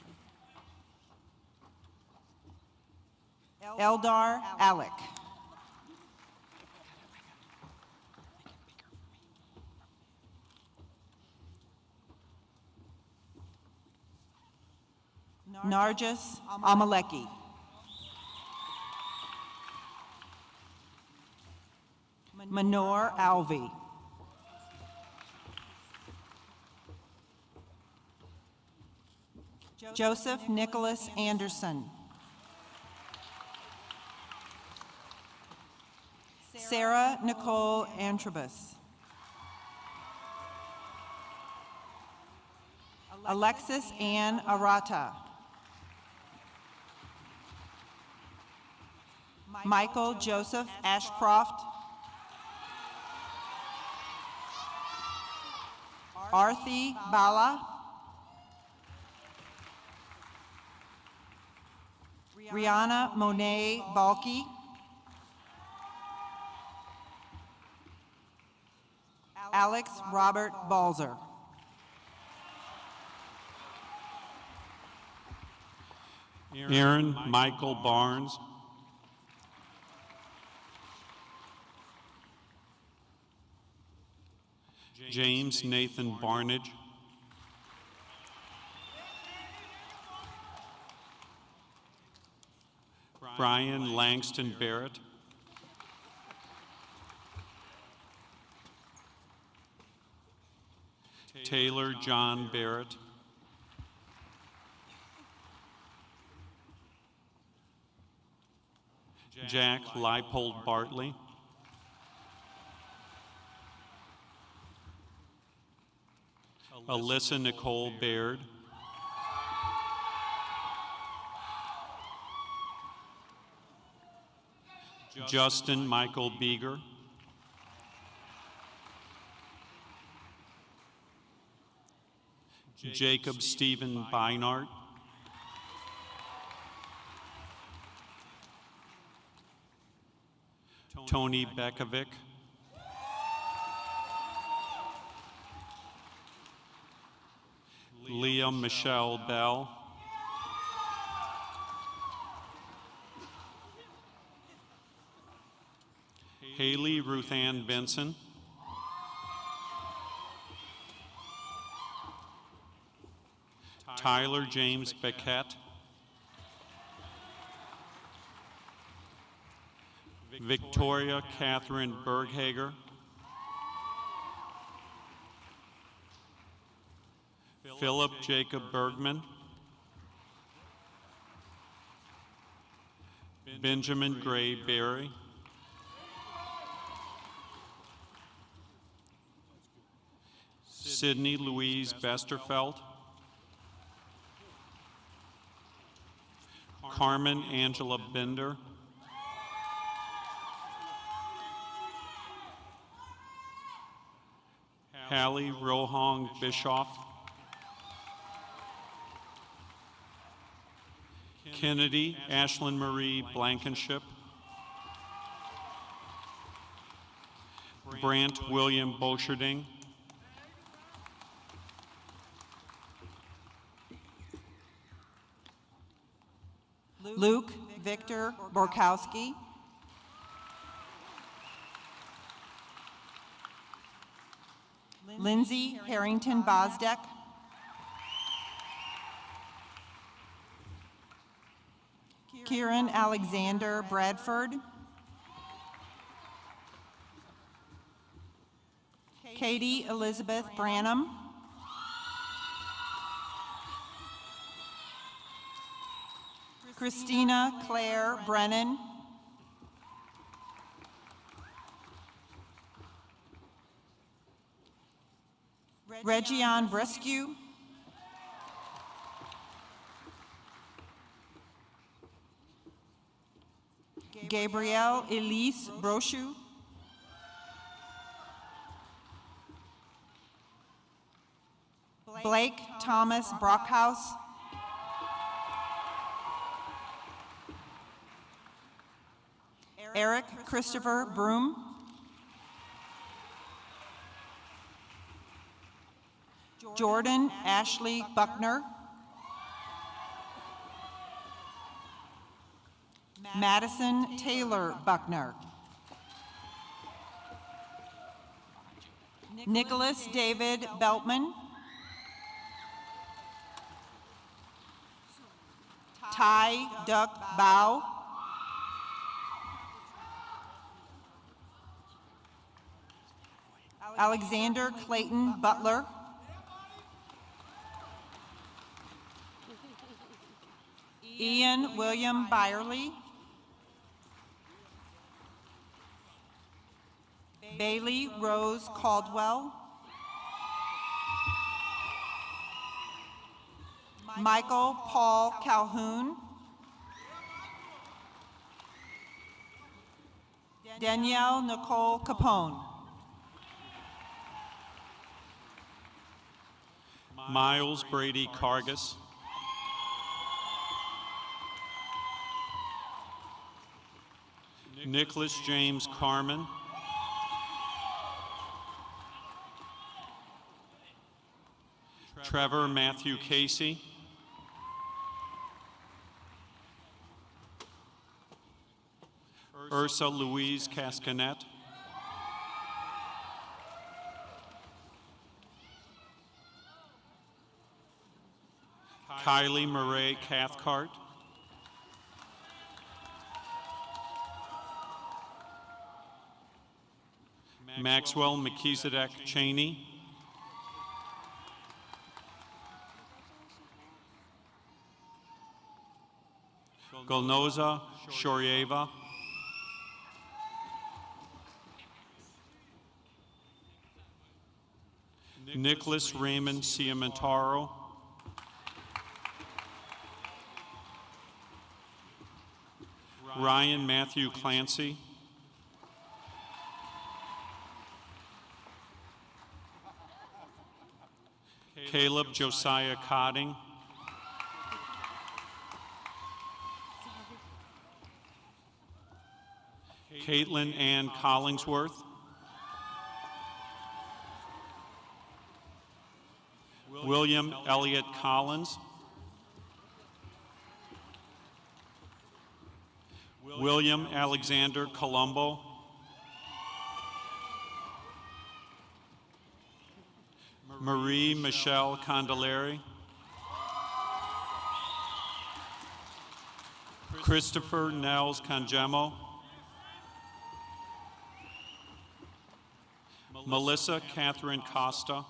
Eldar Alec. Narjis Amaleki. Manor Alvi. Joseph Nicholas Anderson. Sarah Nicole Antrobus. Alexis Ann Arata. Michael Joseph Ashcroft. Arthi Bala. Rihanna Monet Balky. Alex Robert Balzer. Aaron Michael Barnes. James Nathan Barnage. Brian Langston Barrett. Taylor John Barrett. Jack Leipold Bartley. Alyssa Nicole Baird, Justin Michael Beeger, Jacob Stephen Beinart, Tony Bekovic, Leah Michelle Bell, Haley Ruthann Benson, Tyler James Beckett, Victoria Catherine Berghager, Philip Jacob Bergman, Benjamin Gray Berry, Sydney Louise Besterfeld, Carmen Angela Bender, Hallie Rohong Bischoff, Kennedy Ashlyn Marie Blankenship, Brant William Boscherding, Luke Victor Borkowski, Lindsay Harrington Bosdeck, Kieran Alexander Bradford, Katie Elizabeth Branham, Christina Claire Brennan, Reggion Brescu, Gabrielle Elise Brochu, Blake Thomas Brockhouse, Eric Christopher Broom, Jordan Ashley Buckner, Madison Taylor Buckner, Nicholas David Beltman, Ty Duck Bow, Alexander Clayton Butler, Ian William Byerly, Bailey Rose Caldwell, Michael Paul Calhoun, Danielle Nicole Capone, Miles Brady Cargus, Nicholas James Carmen, Trevor Matthew Casey, Ursa Louise Cascanet, Kylie Murray Cathcart, Maxwell Melchizedek Cheney, Golnoza Shoryeva, Nicholas Raymond Ciamentaro, Ryan Matthew Clancy, Caleb Josiah Cotting, Caitlin Ann Collingsworth, William Elliott Collins, William Alexander Colombo, Marie Michelle Condolari, Christopher Nels Congemo, Melissa Catherine Costa,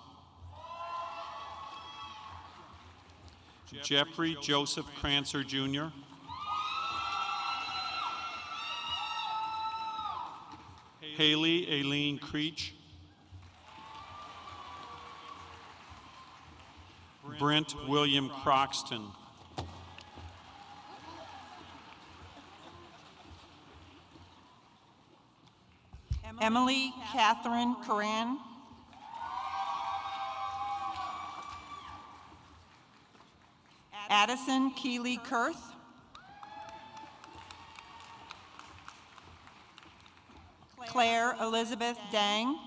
Jeffrey Joseph Crancer Jr., Haley Aileen Creech, Brent William Croxton, Emily Catherine Coran, Addison Keeley Kurth, Claire Elizabeth Dang,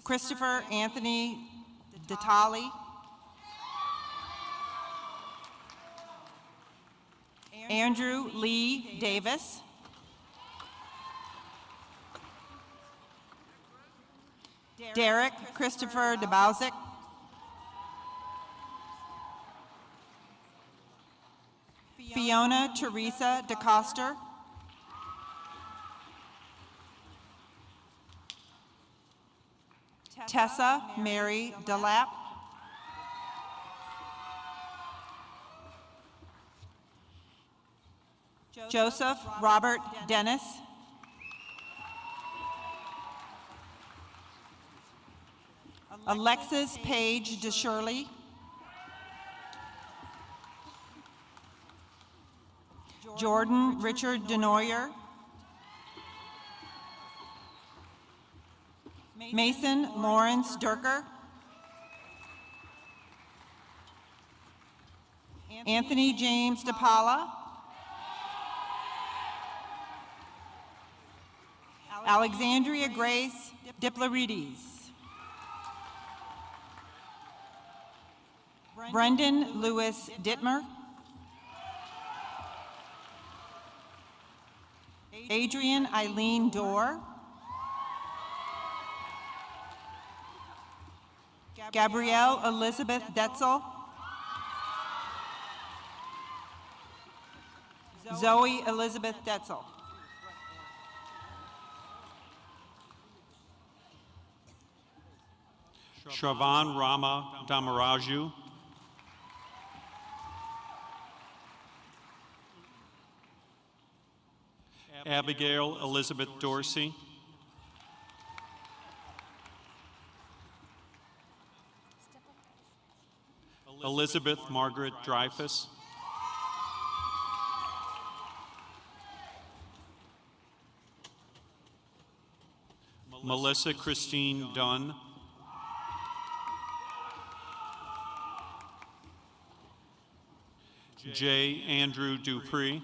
Christopher Anthony Detali, Andrew Lee Davis, Derek Christopher DeBausic, Fiona Teresa DeCoster, Tessa Mary DeLapp, Joseph Robert Dennis, Alexis Paige DeShirley, Jordan Richard Denoyer, Mason Lawrence Durker, Anthony James DePaula, Alexandria Grace Diplarides, Brendan Lewis Dittmer, Adrian Eileen Dorr, Gabrielle Elizabeth Detzel, Zoe Elizabeth Detzel, Shravan Rama Damaraju, Abigail Elizabeth Dorsey, Elizabeth Margaret Dreyfus, Melissa Christine Dunn, J. Andrew Dupree,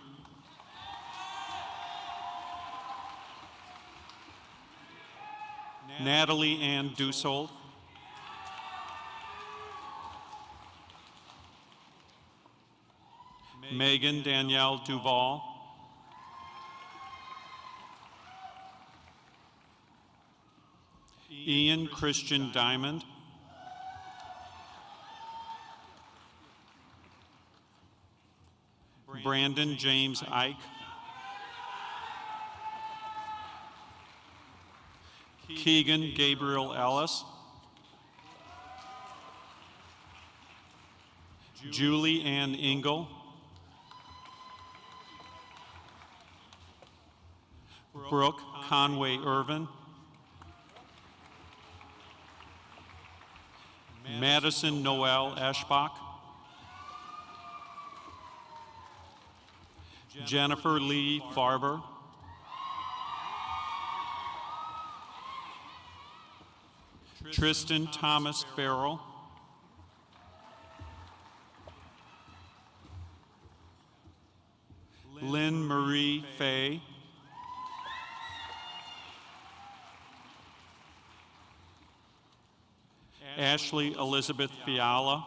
Natalie Ann Dussold, Megan Danielle Duval, Ian Christian Diamond, Brandon James Ike, Keegan Gabriel Ellis, Julie Ann Engel, Brooke Conway Irvin, Madison Noel Eschbach, Jennifer Lee Farber, Tristan Thomas Farrell, Lynn Marie Fay, Ashley Elizabeth Fiala,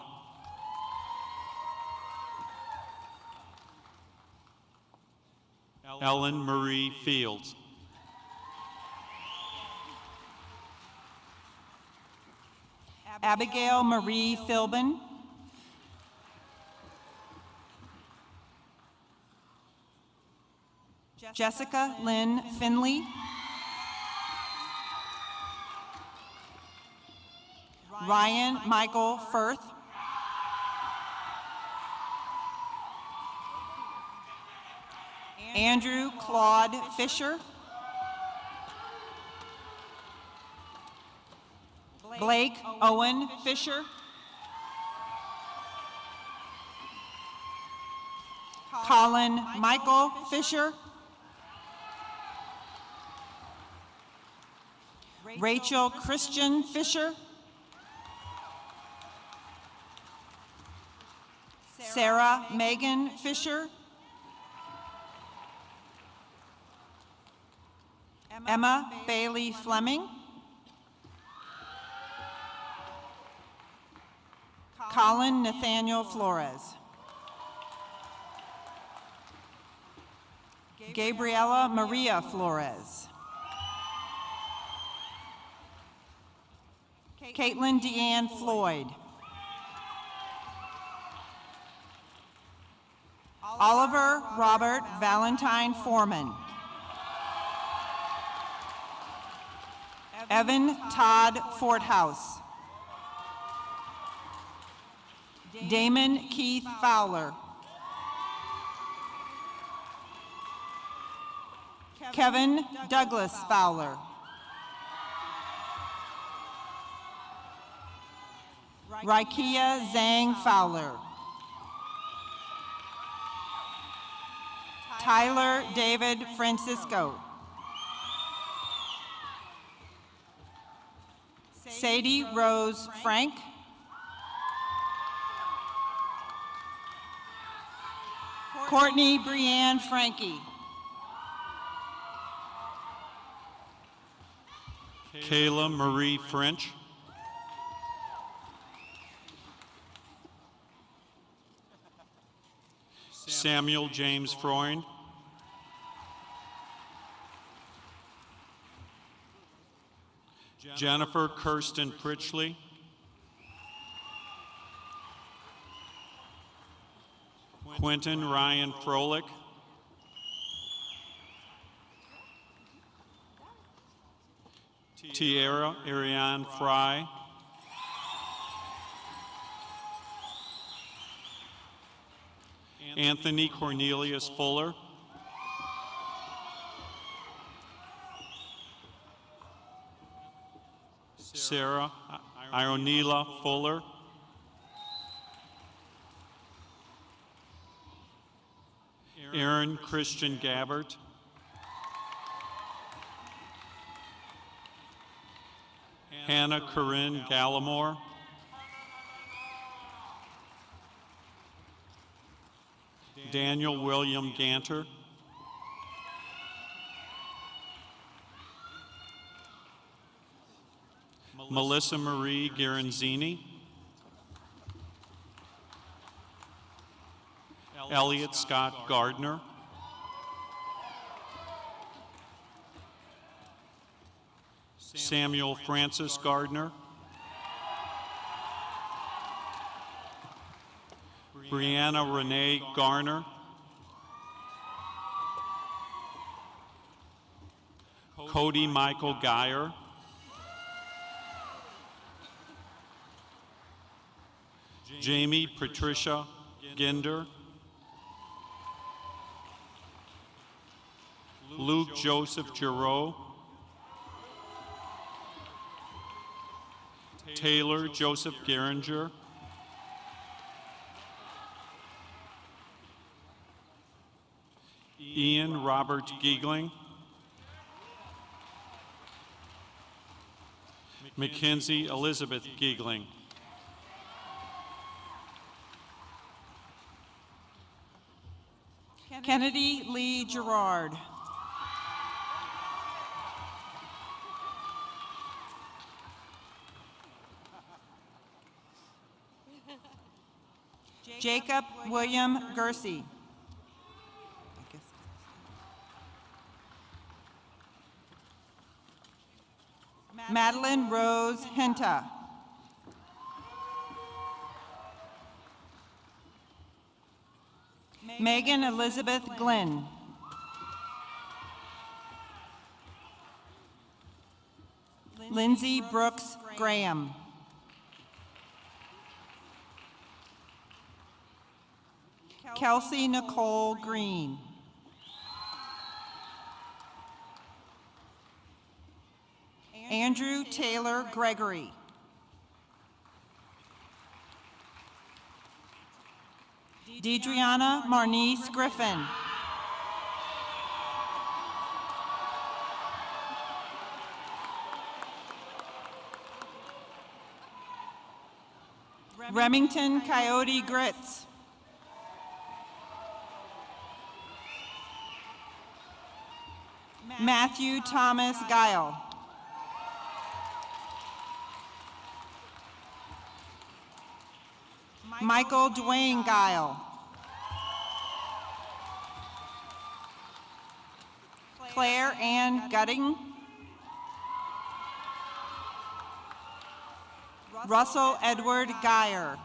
Ellen Marie Fields, Abigail Marie Philbin, Jessica Lynn Finley, Ryan Michael Firth, Andrew Claude Fisher, Blake Owen Fisher, Colin Michael Fisher, Rachel Christian Fisher, Sarah Megan Fisher, Emma Bailey Fleming, Colin Nathaniel Flores, Gabriela Maria Flores, Caitlin Deanne Floyd, Oliver Robert Valentine Foreman, Evan Todd Forthouse, Damon Keith Fowler, Kevin Douglas Fowler, Raikia Zhang Fowler, Tyler David Francisco, Sadie Rose Frank, Courtney Brianne Frankie, Kayla Marie French, Samuel James Freund, Jennifer Kirsten Pritchley, Quentin Ryan Froelich, Tierra Ariane Fry, Anthony Cornelius Fuller, Sarah Ionela Fuller, Aaron Christian Gabbert, Hannah Corinne Gallimore, Daniel William Ganter, Melissa Marie Garanzini, Elliot Scott Gardner, Samuel Francis Gardner, Brianna Renee Garner, Cody Michael Geyer, Jamie Patricia Ginder, Luke Joseph Giroux, Taylor Joseph Geringer, Ian Robert Giegling, Mackenzie Elizabeth Giegling, Kennedy Lee Gerard. Jacob William Gersey. Madeline Rose Henta. Megan Elizabeth Glenn. Lindsay Brooks Graham. Kelsey Nicole Green. Andrew Taylor Gregory. Deidreana Marnice Griffin. Remington Coyote Gritz. Matthew Thomas Guile. Michael Dwayne Guile. Claire Ann Gutting. Russell Edward Geyer.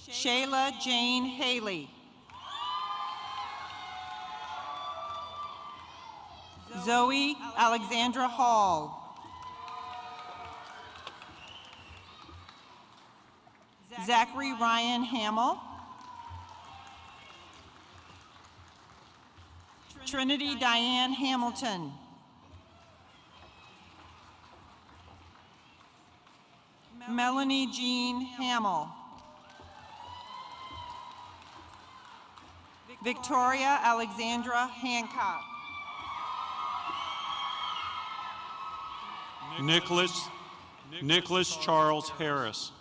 Shayla Jane Haley. Zoe Alexandra Hall. Zachary Ryan Hamill. Trinity Diane Hamilton. Melanie Jean Hamill. Victoria Alexandra Hancock. Nicholas Charles Harris,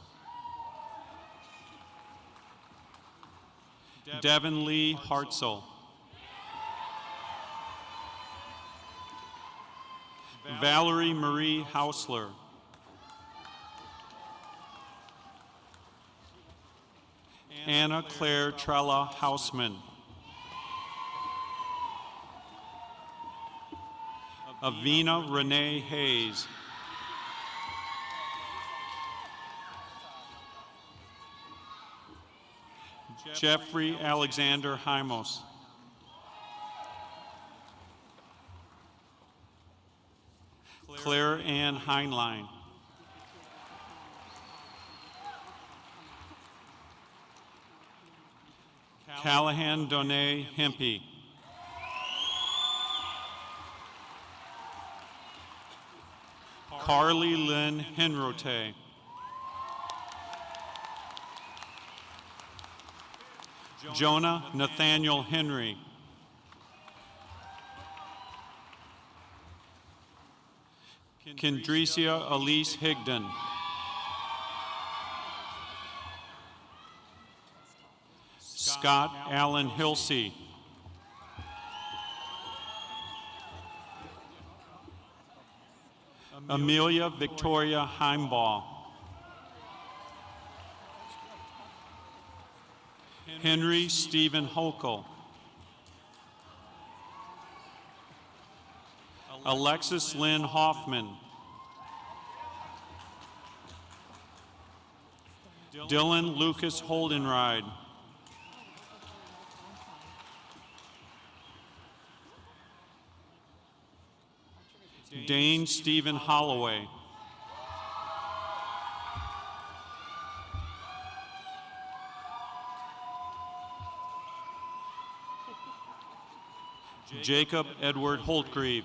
Devin Lee Hartzell, Valerie Marie Hausler, Anna Claire Trella Hausman, Avina Renee Hayes, Jeffrey Alexander Hymos, Claire Ann Heinlein, Callahan Donay Hempy, Carly Lynn Henrote, Jonah Nathaniel Henry, Kendricia Elise Higdon, Scott Allen Hilsey, Amelia Victoria Heimbaugh, Henry Stephen Hokel, Alexis Lynn Hoffman, Dylan Lucas Holdenride, Dane Stephen Holloway, Jacob Edward Holtgreave.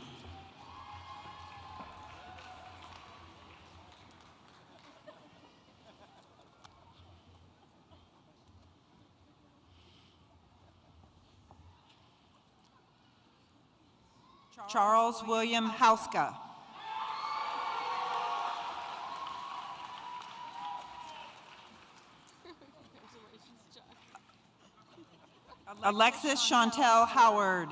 Charles William Hauska. Alexis Chantel Howard.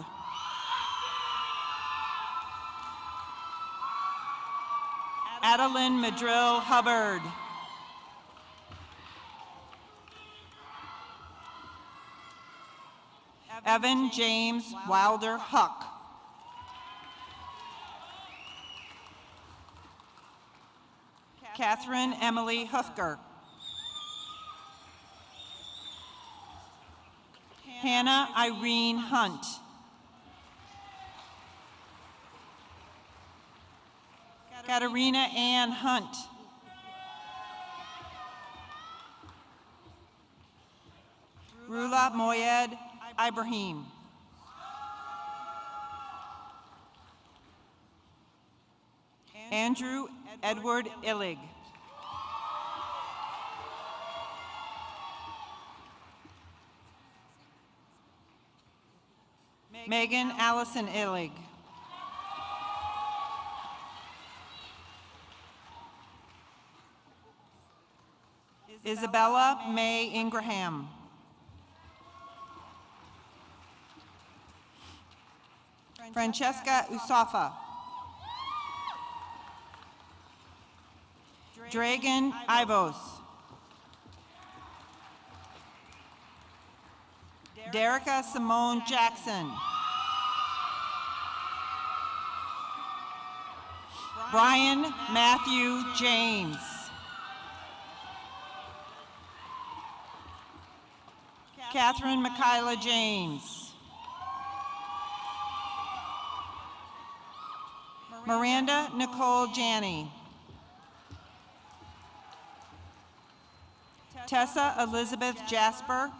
Adeline Madrill Hubbard. Evan James Wilder Huck. Catherine Emily Huthker. Hannah Irene Hunt. Katarina Ann Hunt. Rula Moyed Ibrahim. Andrew Edward Illig. Megan Allison Illig. Isabella May Ingraham. Francesca Usafa. Dragan Ivos. Derica Simone Jackson. Brian Matthew James. Catherine Michaela James. Miranda Nicole Janney. Tessa Elizabeth Jasper.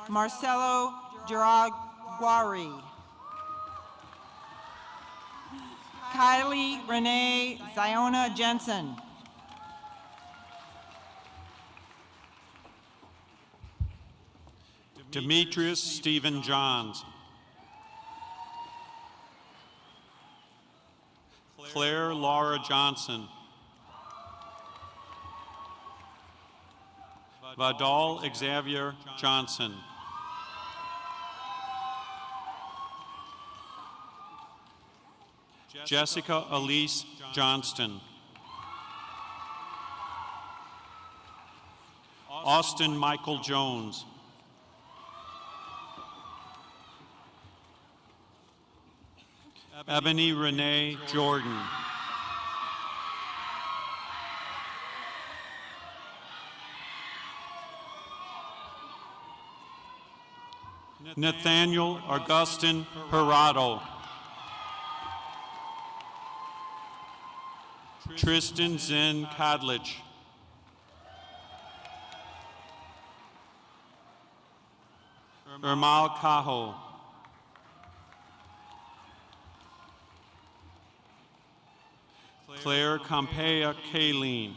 Marcelo Jaraguari. Kylie Renee Ziona Jensen. Demetrius Stephen Johns. Claire Laura Johnson. Vidal Xavier Johnson. Jessica Elise Johnston. Austin Michael Jones. Ebony Renee Jordan. Nathaniel Augustin Hirado. Tristan Zinn Kadlich. Ermal Cajo. Claire Campea Kaleen.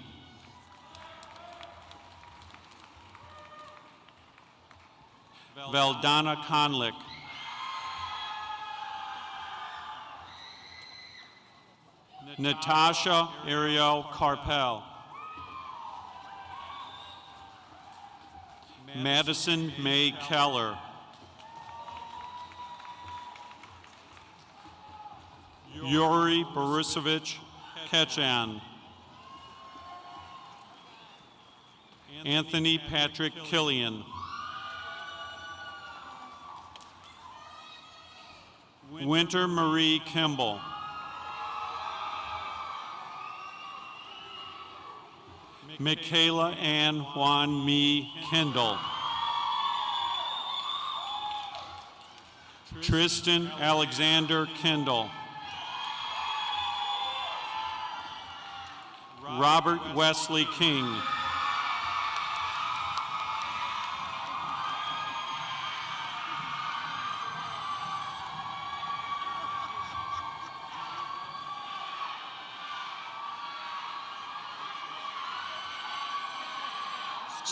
Veldana Conlick. Natasha Ariel Carpel. Madison May Keller. Yuri Borisovich Ketchan. Anthony Patrick Killian. Winter Marie Kimball. Michaela Ann Juan Mi Kendall. Tristan Alexander Kendall. Robert Wesley King.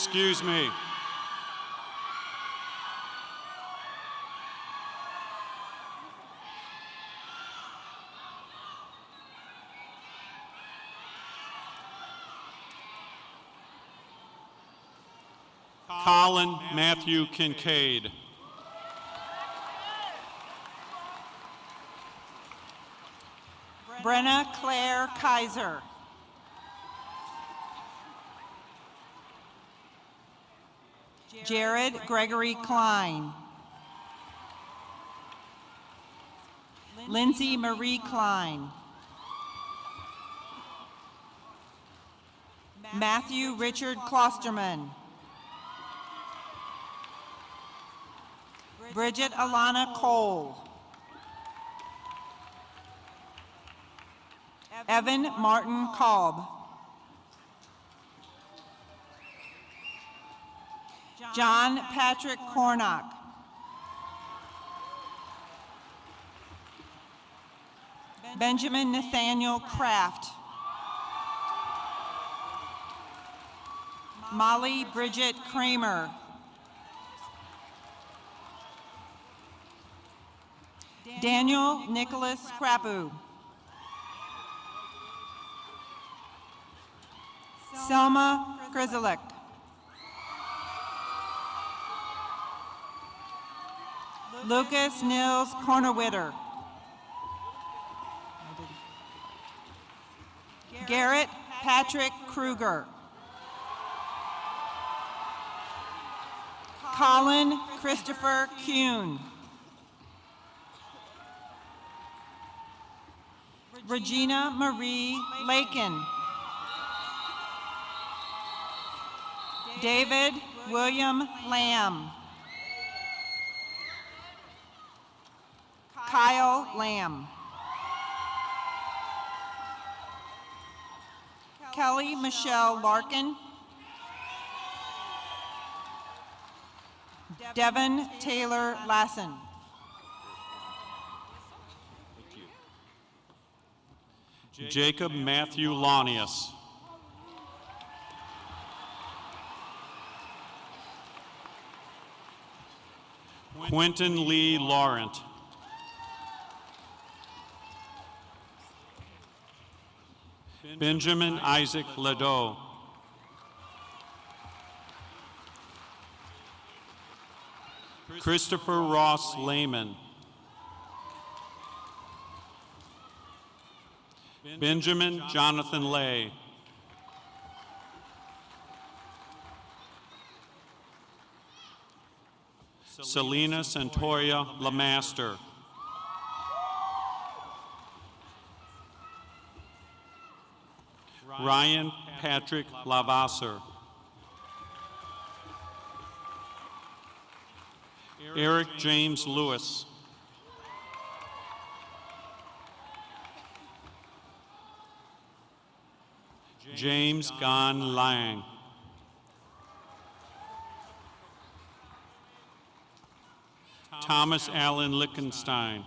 excuse me. Colin Matthew Kincaid. Brenna Claire Kaiser. Jared Gregory Klein. Lindsay Marie Klein. Matthew Richard Klosterman. Bridget Alana Cole. Evan Martin Kolb. John Patrick Cornock. Benjamin Nathaniel Kraft. Molly Bridget Kramer. Daniel Nicholas Crapu. Selma Krizelik. Lucas Nils Cornerwitter. Garrett Patrick Kruger. Colin Christopher Kuhn. Regina Marie Lakin. David William Lamb. Kyle Lamb. Kelly Michelle Larkin. Devin Taylor Lassen. Jacob Matthew Launius. Quentin Lee Laurent. Benjamin Isaac Ledoux. Christopher Ross Lehman. Benjamin Jonathan Lay. Selena Santoria Lamaster. Ryan Patrick Lavasser. Eric James Lewis. James Gan Lang. Thomas Allen Lichtenstein.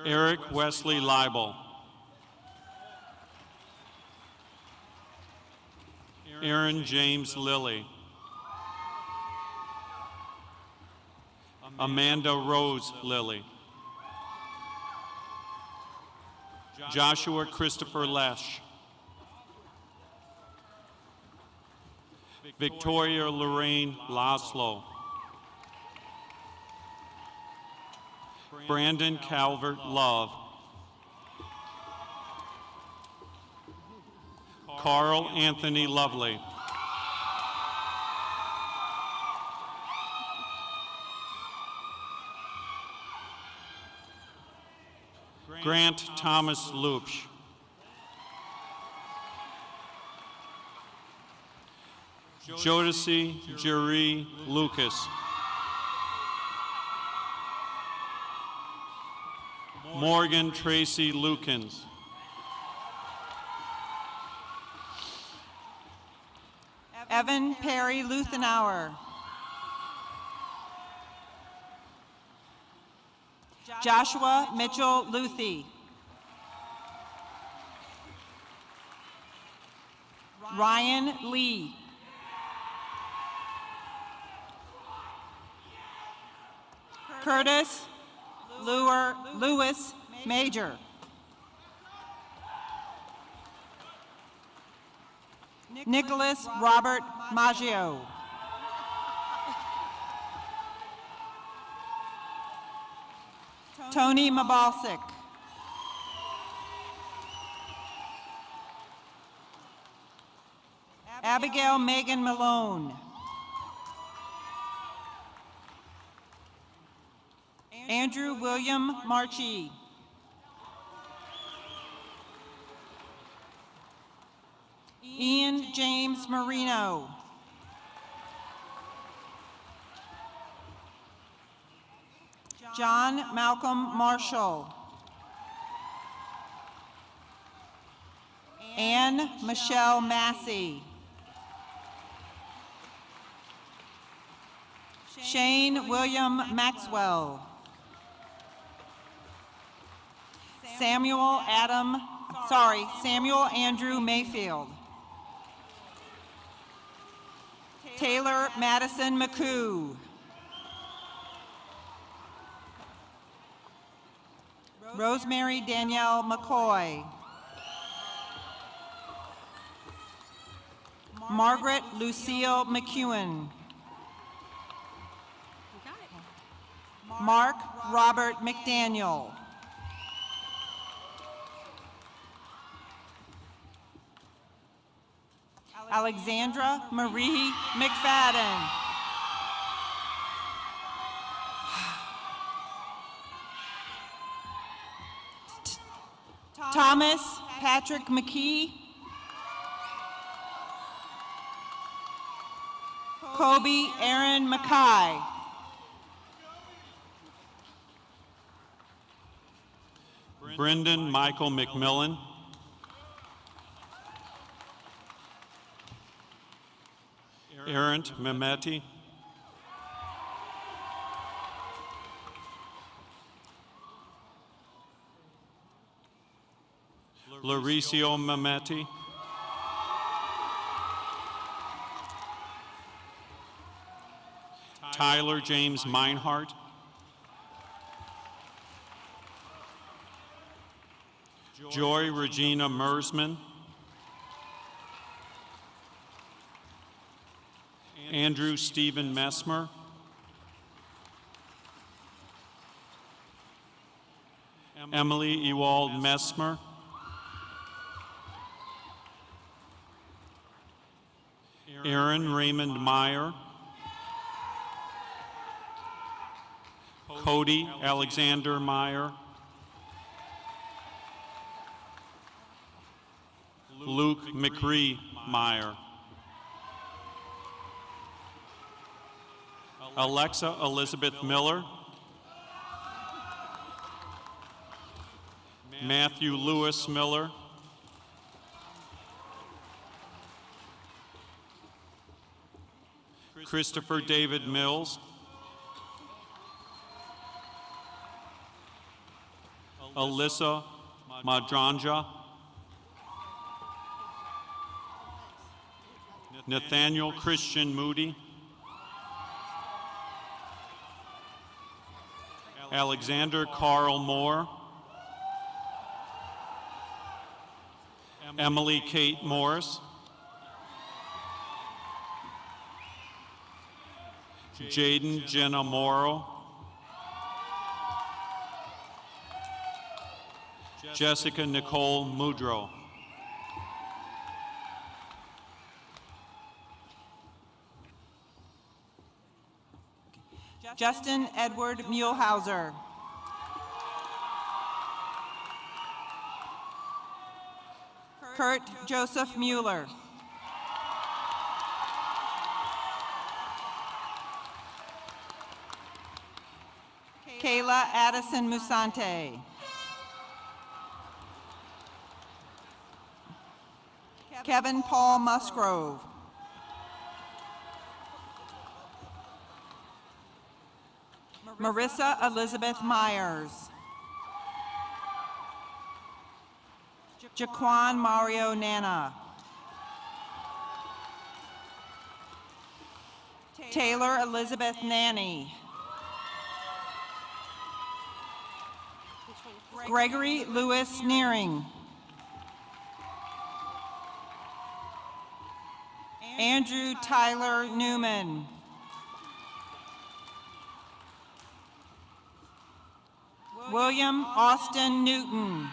Eric Wesley Leibel. Aaron James Lilly. Amanda Rose Lilly. Joshua Christopher Lesh. Victoria Lorraine Laszlo. Brandon Calvert Love. Carl Anthony Lovely. Grant Thomas Loopsch. Jodeci Jerry Lucas. Morgan Tracy Lukens. Evan Perry Luthenauer. Joshua Mitchell Luthi. Ryan Lee. Curtis Lewis Major. Nicholas Robert Maggio. Tony Mabalsik. Abigail Megan Malone. Andrew William Marchi. Ian James Marino. John Malcolm Marshall. Anne Michelle Massey. Shane William Maxwell. Samuel Andrew Mayfield. Taylor Madison McCoo. Rosemary Danielle McCoy. Margaret Lucille McEwen. Mark Robert McDaniel. Alexandra Marie McFadden. Thomas Patrick McKee. Kobe Aaron Mackay. Brendan Michael McMillan. Errant Mehmeti. Lauricio Mehmeti. Tyler James Meinhardt. Joy Regina Mersman. Andrew Stephen Messmer. Emily Ewald Messmer. Aaron Raymond Meyer. Cody Alexander Meyer. Luke McCree Meyer. Alexa Elizabeth Miller. Matthew Lewis Miller. Christopher David Mills. Alyssa Madranja. Nathaniel Christian Moody. Alexander Carl Moore. Emily Kate Morris. Jaden Jenna Morrow. Jessica Nicole Mudrow. Justin Edward Muehlhauser. Kurt Joseph Mueller. Kayla Addison Musante. Kevin Paul Musgrove. Marissa Elizabeth Myers. Jaquan Mario Nana. Taylor Elizabeth Nanny. Gregory Lewis Nearing. Andrew Tyler Newman. William Austin Newton.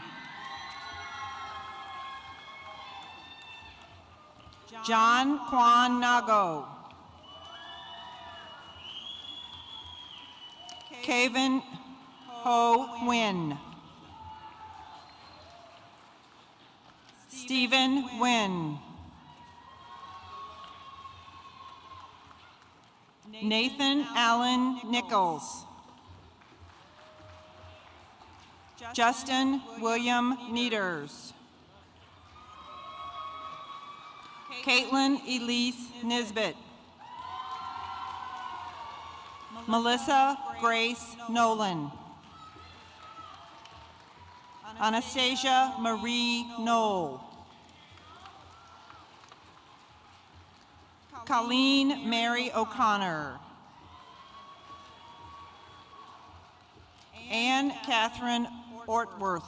John Kwan Nago. Kevin Ho Nguyen. Stephen Nguyen. Nathan Allen Nichols. Justin William Nieders. Caitlin Elise Nisbet. Melissa Grace Nolan. Anastasia Marie Knoll. Colleen Mary O'Connor. Anne Catherine Ortworth.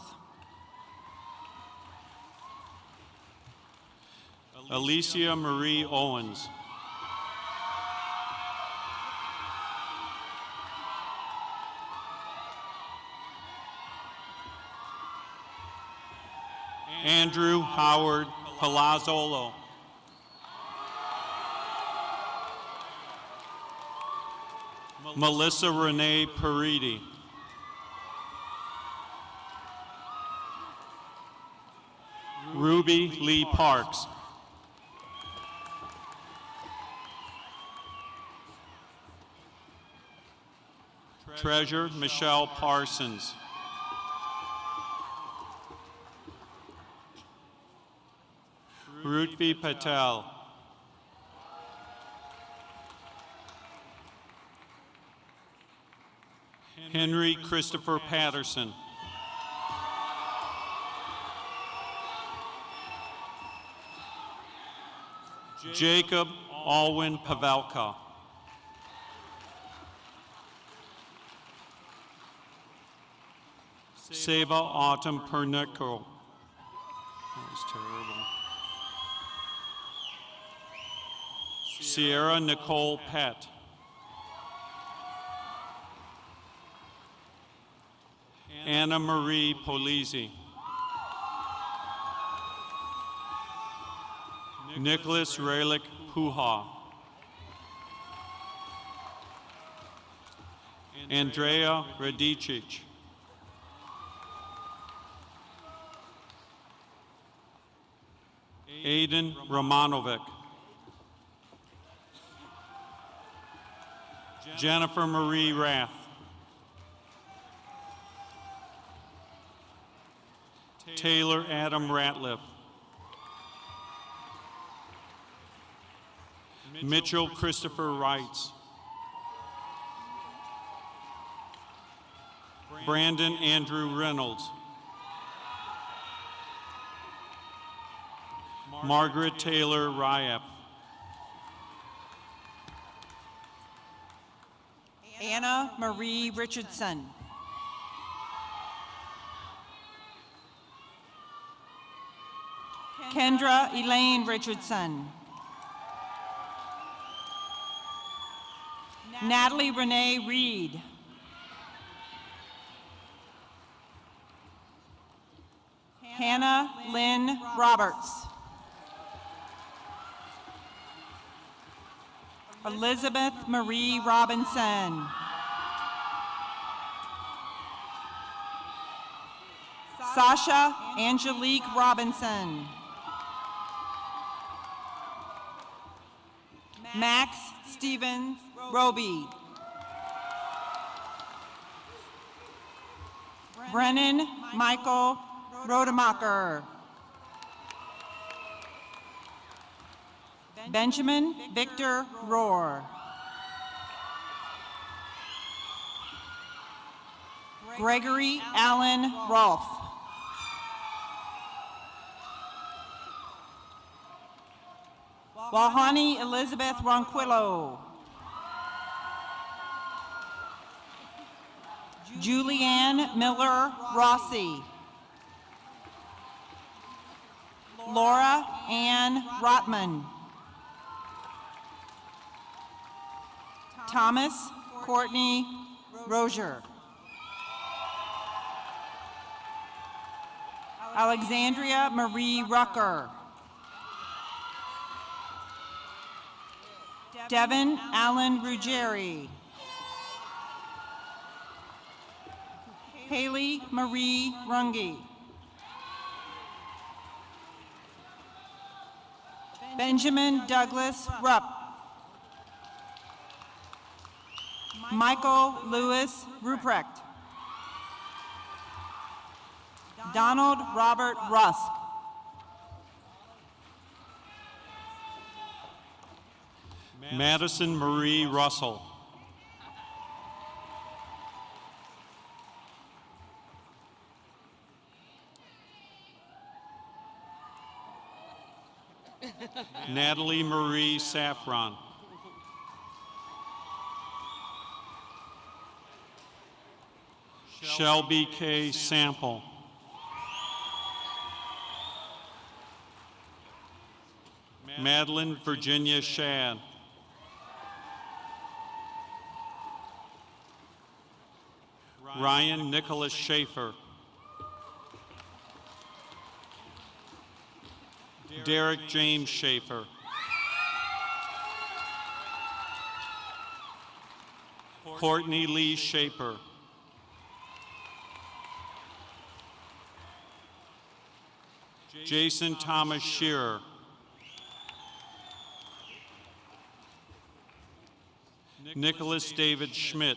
Alicia Marie Owens. Andrew Howard Palazzolo. Melissa Renee Paridi. Ruby Lee Parks. Treasure Michelle Parsons. Rutvi Patel. Henry Christopher Patterson. Jacob Alwyn Pavelka. Seva Autumn Pernico. That was terrible. Sierra Nicole Pett. Anna Marie Polizzi. Nicholas Raylick Puha. Andrea Radicic. Aiden Romanovic. Jennifer Marie Rath. Taylor Adam Ratliff. Mitchell Christopher Wrights. Brandon Andrew Reynolds. Margaret Taylor Ryap. Anna Marie Richardson. Kendra Elaine Richardson. Natalie Renee Reed. Hannah Lynn Roberts. Elizabeth Marie Robinson. Sasha Angelique Robinson. Max Stephen Roby. Brennan Michael Rodemacher. Benjamin Victor Rohr. Gregory Allen Rolfe. Wahani Elizabeth Ronquillo. Julianne Miller Rossi. Laura Ann Rotman. Thomas Courtney Rozier. Alexandria Marie Rucker. Devin Allen Ruggieri. Haley Marie Runge. Benjamin Douglas Rupp. Michael Lewis Ruprecht. Donald Robert Rusk. Madison Marie Russell. Natalie Marie Saffron. Shelby K. Sample. Madeline Virginia Shad. Ryan Nicholas Schaefer. Derek James Schaefer. Courtney Lee Schaefer. Jason Thomas Shearer. Nicholas David Schmidt.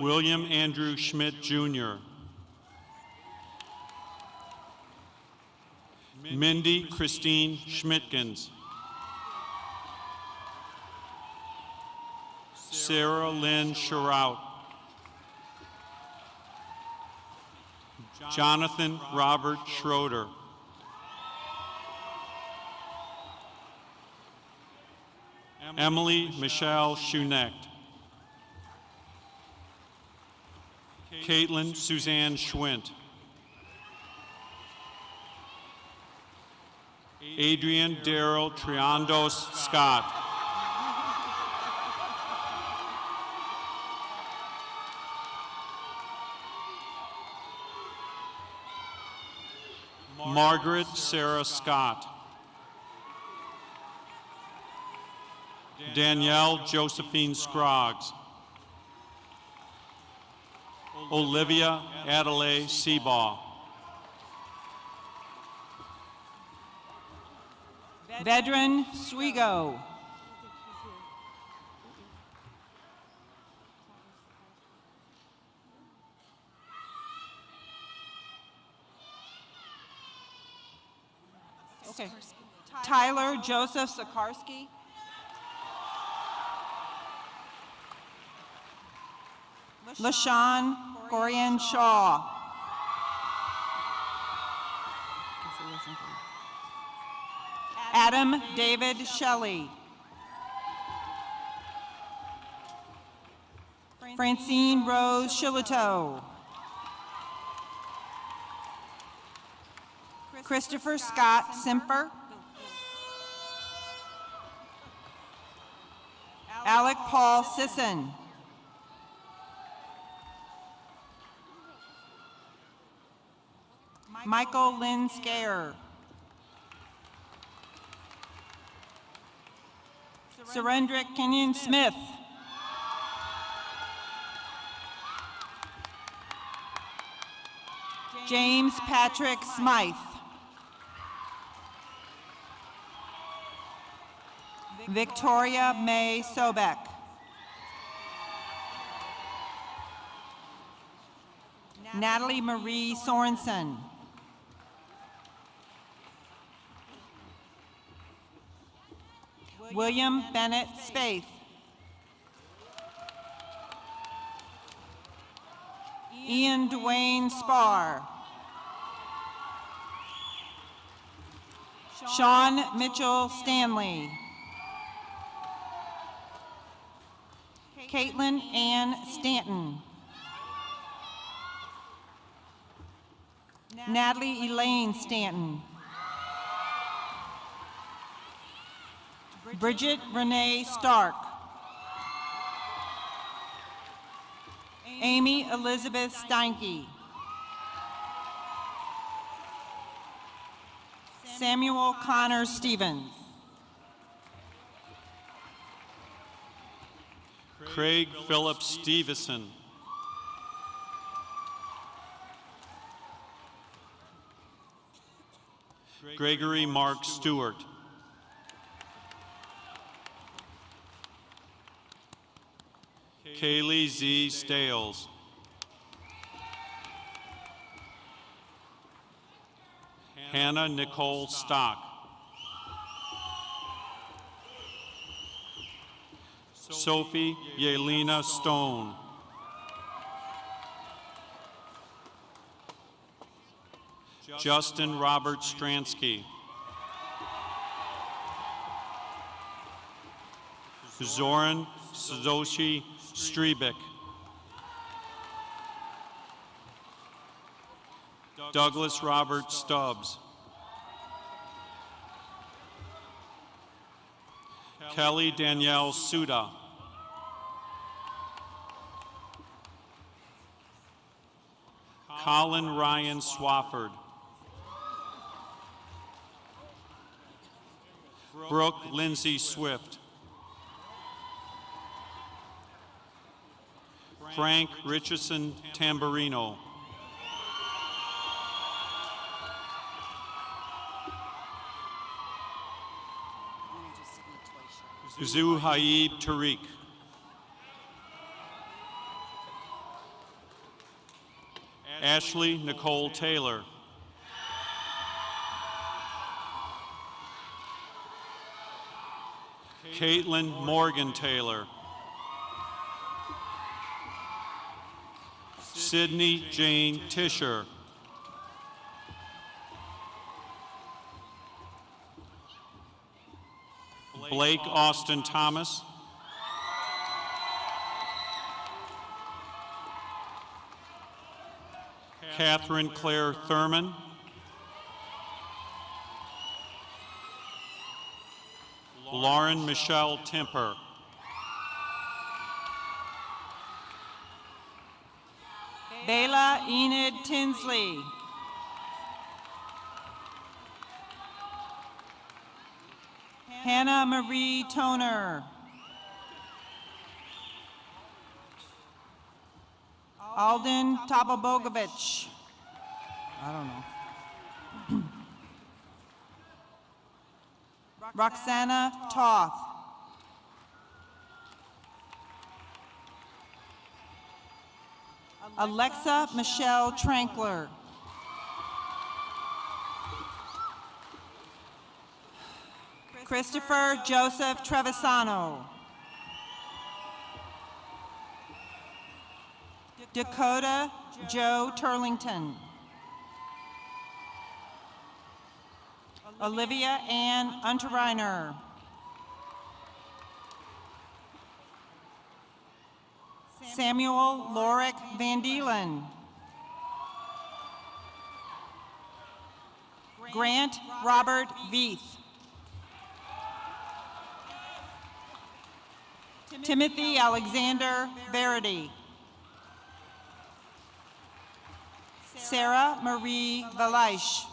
William Andrew Schmidt, Jr. Mindy Christine Schmidtkins. Sarah Lynn Sherrout. Jonathan Robert Schroeder. Emily Michelle Schunecht. Caitlin Suzanne Schwint. Adrian Darrell Triandos Scott. Margaret Sarah Scott. Danielle Josephine Scroggs. Olivia Adelaide Seabaugh. Vedran Swigo. Okay. Tyler Joseph Sakarski. LaShawn Corian Shaw. Adam David Shelley. Francine Rose Shillito. Christopher Scott Simper. Alec Paul Sisson. Michael Lynn Scare. Surendrick Kenyon Smith. James Patrick Smythe. Victoria May Sobek. Natalie Marie Sorensen. William Bennett Spaeth. Ian Dwayne Spar. Sean Mitchell Stanley. Caitlin Ann Stanton. Natalie Elaine Stanton. Bridget Renee Stark. Amy Elizabeth Steinke. Samuel Connor Stevens. Craig Philip Stevenson. Gregory Mark Stewart. Kaylee Z. Stales. Hannah Nicole Stock. Sophie Yelena Stone. Justin Robert Stransky. Zoran Sadoshi Strebik. Douglas Robert Stubbs. Kelly Danielle Suda. Colin Ryan Swafford. Brooke Lindsay Swift. Frank Richardson Tamburino. Zuhaib Tariq. Ashley Nicole Taylor. Caitlin Morgan Taylor. Sydney Jane Tisher. Blake Austin Thomas. Catherine Claire Thurman. Lauren Michelle Temper. Bela Enid Tinsley. Hannah Marie Toner. Alden Tabobogovich. I don't know. Roxana Toth. Alexa Michelle Trankler. Christopher Joseph Trevisano. Dakota Joe Turlington. Olivia Ann Unterreiner. Samuel Lorick Van Deelen. Grant Robert Veith. Timothy Alexander Verity. Sarah Marie Valaish.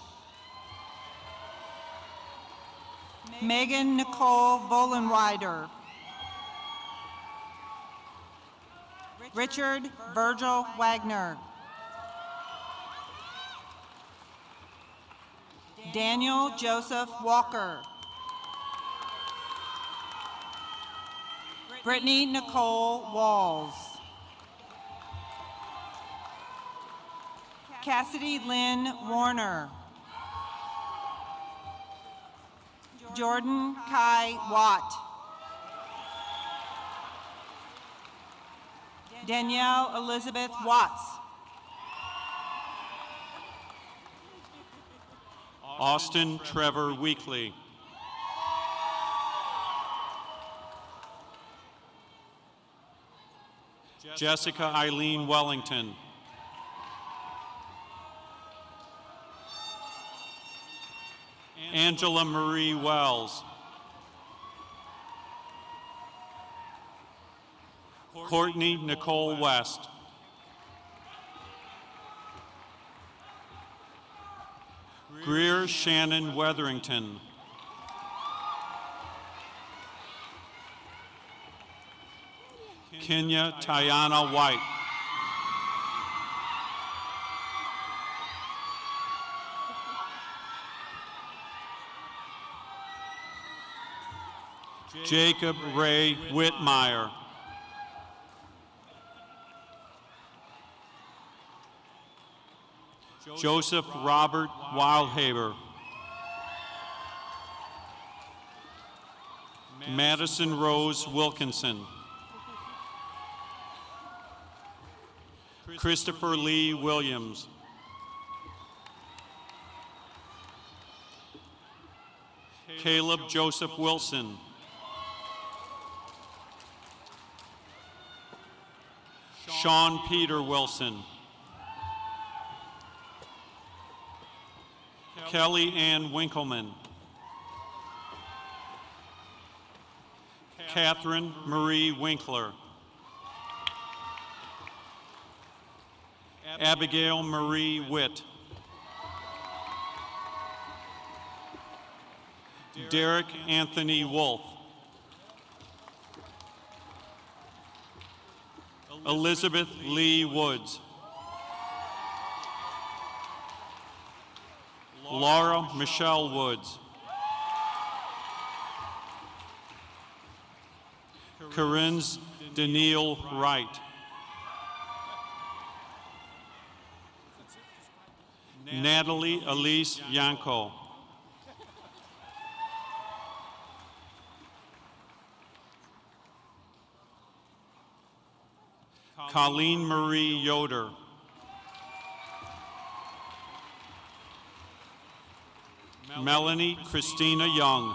Megan Nicole Volenweider. Richard Virgil Wagner. Daniel Joseph Walker. Brittany Nicole Walls. Cassidy Lynn Warner. Jordan Kai Watt. Danielle Elizabeth Watts. Austin Trevor Weekly. Jessica Eileen Wellington. Angela Marie Wells. Courtney Nicole West. Greer Shannon Wetherington. Kenya Tiana White. Jacob Ray Whitmire. Joseph Robert Wildhaber. Madison Rose Wilkinson. Christopher Lee Williams. Caleb Joseph Wilson. Sean Peter Wilson. Kelly Ann Winkleman. Catherine Marie Winkler. Abigail Marie Witt. Derek Anthony Wolf. Elizabeth Lee Woods. Laura Michelle Woods. Corinne Danielle Wright. Natalie Elise Yanko. Colleen Marie Yoder. Melanie Christina Young.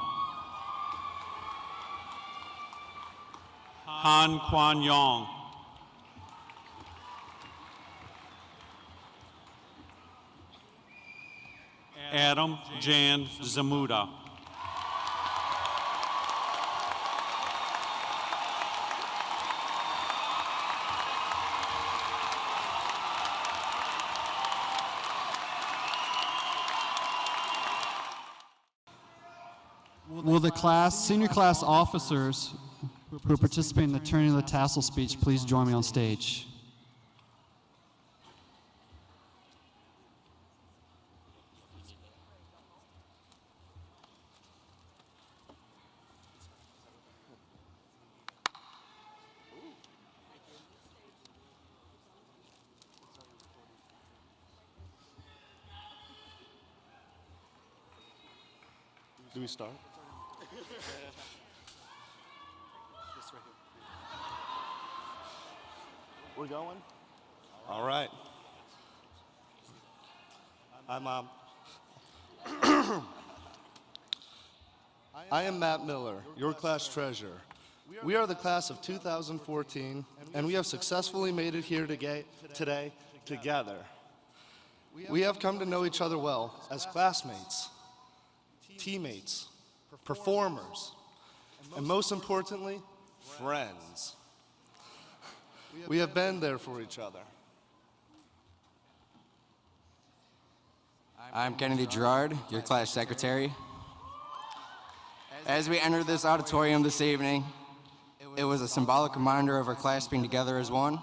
Han Quan Yong. Adam Jan Zamuda. Will the senior class officers who participate in the turning of the tassel speech please join me on stage? Do we start? We're going? All right. I am Matt Miller, your class treasurer. We are the class of 2014, and we have successfully made it here today together. We have come to know each other well as classmates, teammates, performers, and most importantly, friends. We have been there for each other. I'm Kennedy Gerard, your class secretary. As we enter this auditorium this evening, it was a symbolic reminder of our class being together as one.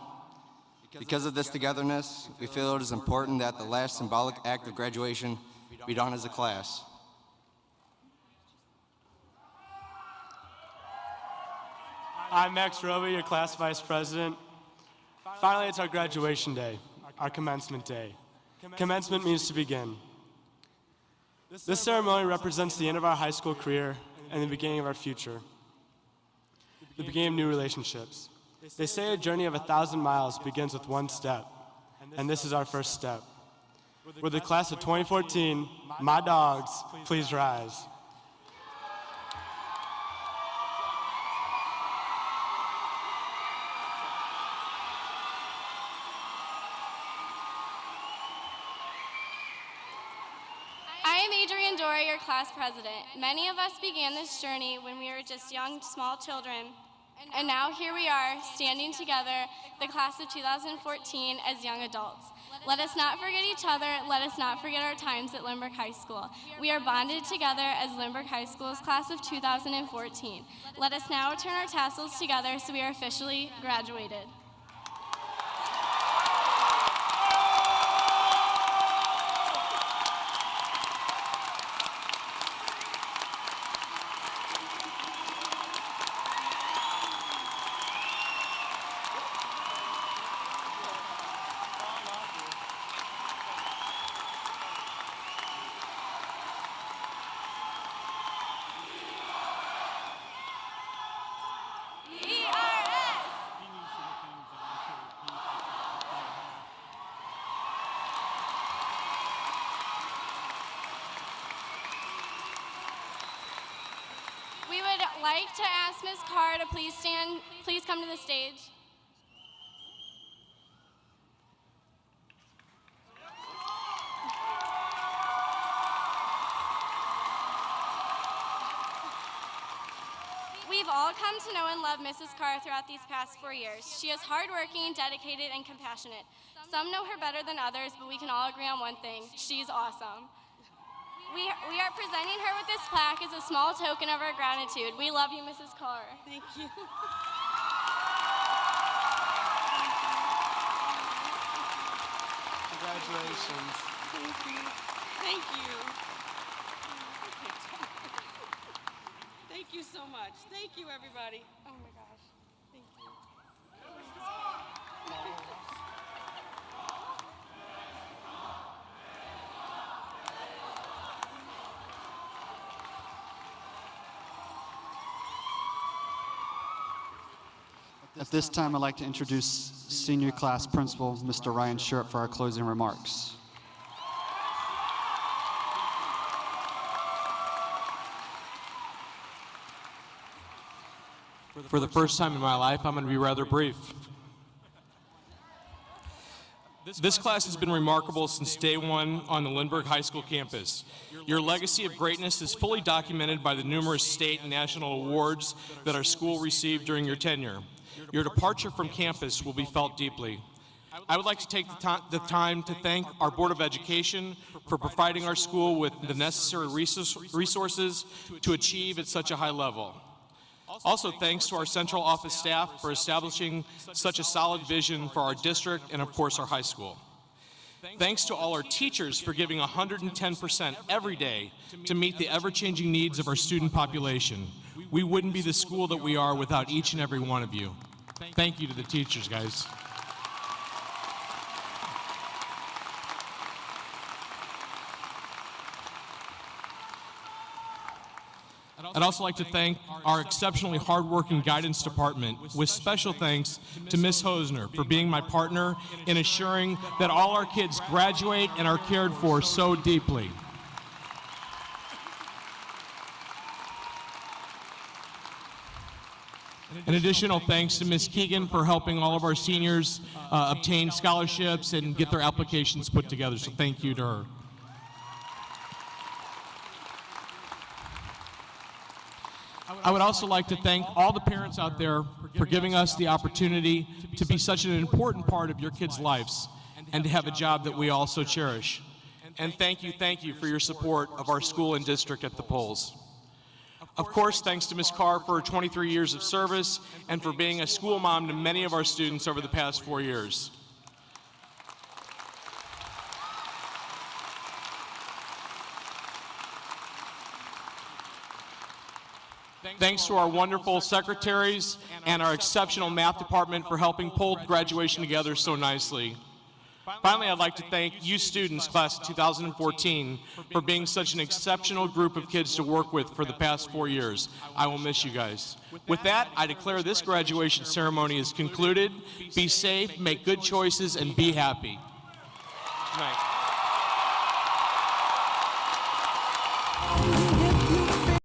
Because of this togetherness, we feel it is important that the last symbolic act of graduation be done as a class. I'm Max Roby, your class vice president. Finally, it's our graduation day, our commencement day. Commencement means to begin. This ceremony represents the end of our high school career and the beginning of our future, the beginning of new relationships. They say a journey of 1,000 miles begins with one step, and this is our first step. We're the class of 2014. My dogs, please rise. I am Adrienne Dory, your class president. Many of us began this journey when we were just young, small children, and now here we are, standing together, the class of 2014, as young adults. Let us not forget each other. Let us not forget our times at Lindbergh High School. We are bonded together as Lindbergh High School's class of 2014. Let us now turn our tassels together so we are officially graduated. We would like to ask Ms. Carr to please come to the stage. We've all come to know and love Mrs. Carr throughout these past 4 years. She is hardworking, dedicated, and compassionate. Some know her better than others, but we can all agree on one thing: she's awesome. We are presenting her with this plaque as a small token of our gratitude. We love you, Mrs. Carr. Thank you. Congratulations. Thank you. Thank you. Thank you so much. Thank you, everybody. Oh my gosh. Thank you. At this time, I'd like to introduce Senior Class Principal, Mr. Ryan Sherp, for our closing remarks. For the first time in my life, I'm going to be rather brief. This class has been remarkable since day one on the Lindbergh High School campus. Your legacy of greatness is fully documented by the numerous state and national awards that our school received during your tenure. Your departure from campus will be felt deeply. I would like to take the time to thank our Board of Education for providing our school with the necessary resources to achieve at such a high level. Also, thanks to our central office staff for establishing such a solid vision for our district and, of course, our high school. Thanks to all our teachers for giving 110% every day to meet the ever-changing needs of our student population. We wouldn't be the school that we are without each and every one of you. Thank you to the teachers, guys. I'd also like to thank our exceptionally hardworking guidance department, with special thanks to Ms. Hosner for being my partner in assuring that all our kids graduate and are cared for so deeply. An additional thanks to Ms. Keegan for helping all of our seniors obtain scholarships and get their applications put together, so thank you to her. I would also like to thank all the parents out there for giving us the opportunity to be such an important part of your kids' lives and to have a job that we also cherish. And thank you for your support of our school and district at the polls. Of course, thanks to Ms. Carr for her 23 years of service and for being a school mom to many of our students over the past 4 years. Thanks to our wonderful secretaries and our exceptional math department for helping pull graduation together so nicely. Finally, I'd like to thank you students, class of 2014, for being such an exceptional group of kids to work with for the past 4 years. I will miss you guys. With that, I declare this graduation ceremony is concluded. Be safe, make good choices, and be happy. Good night.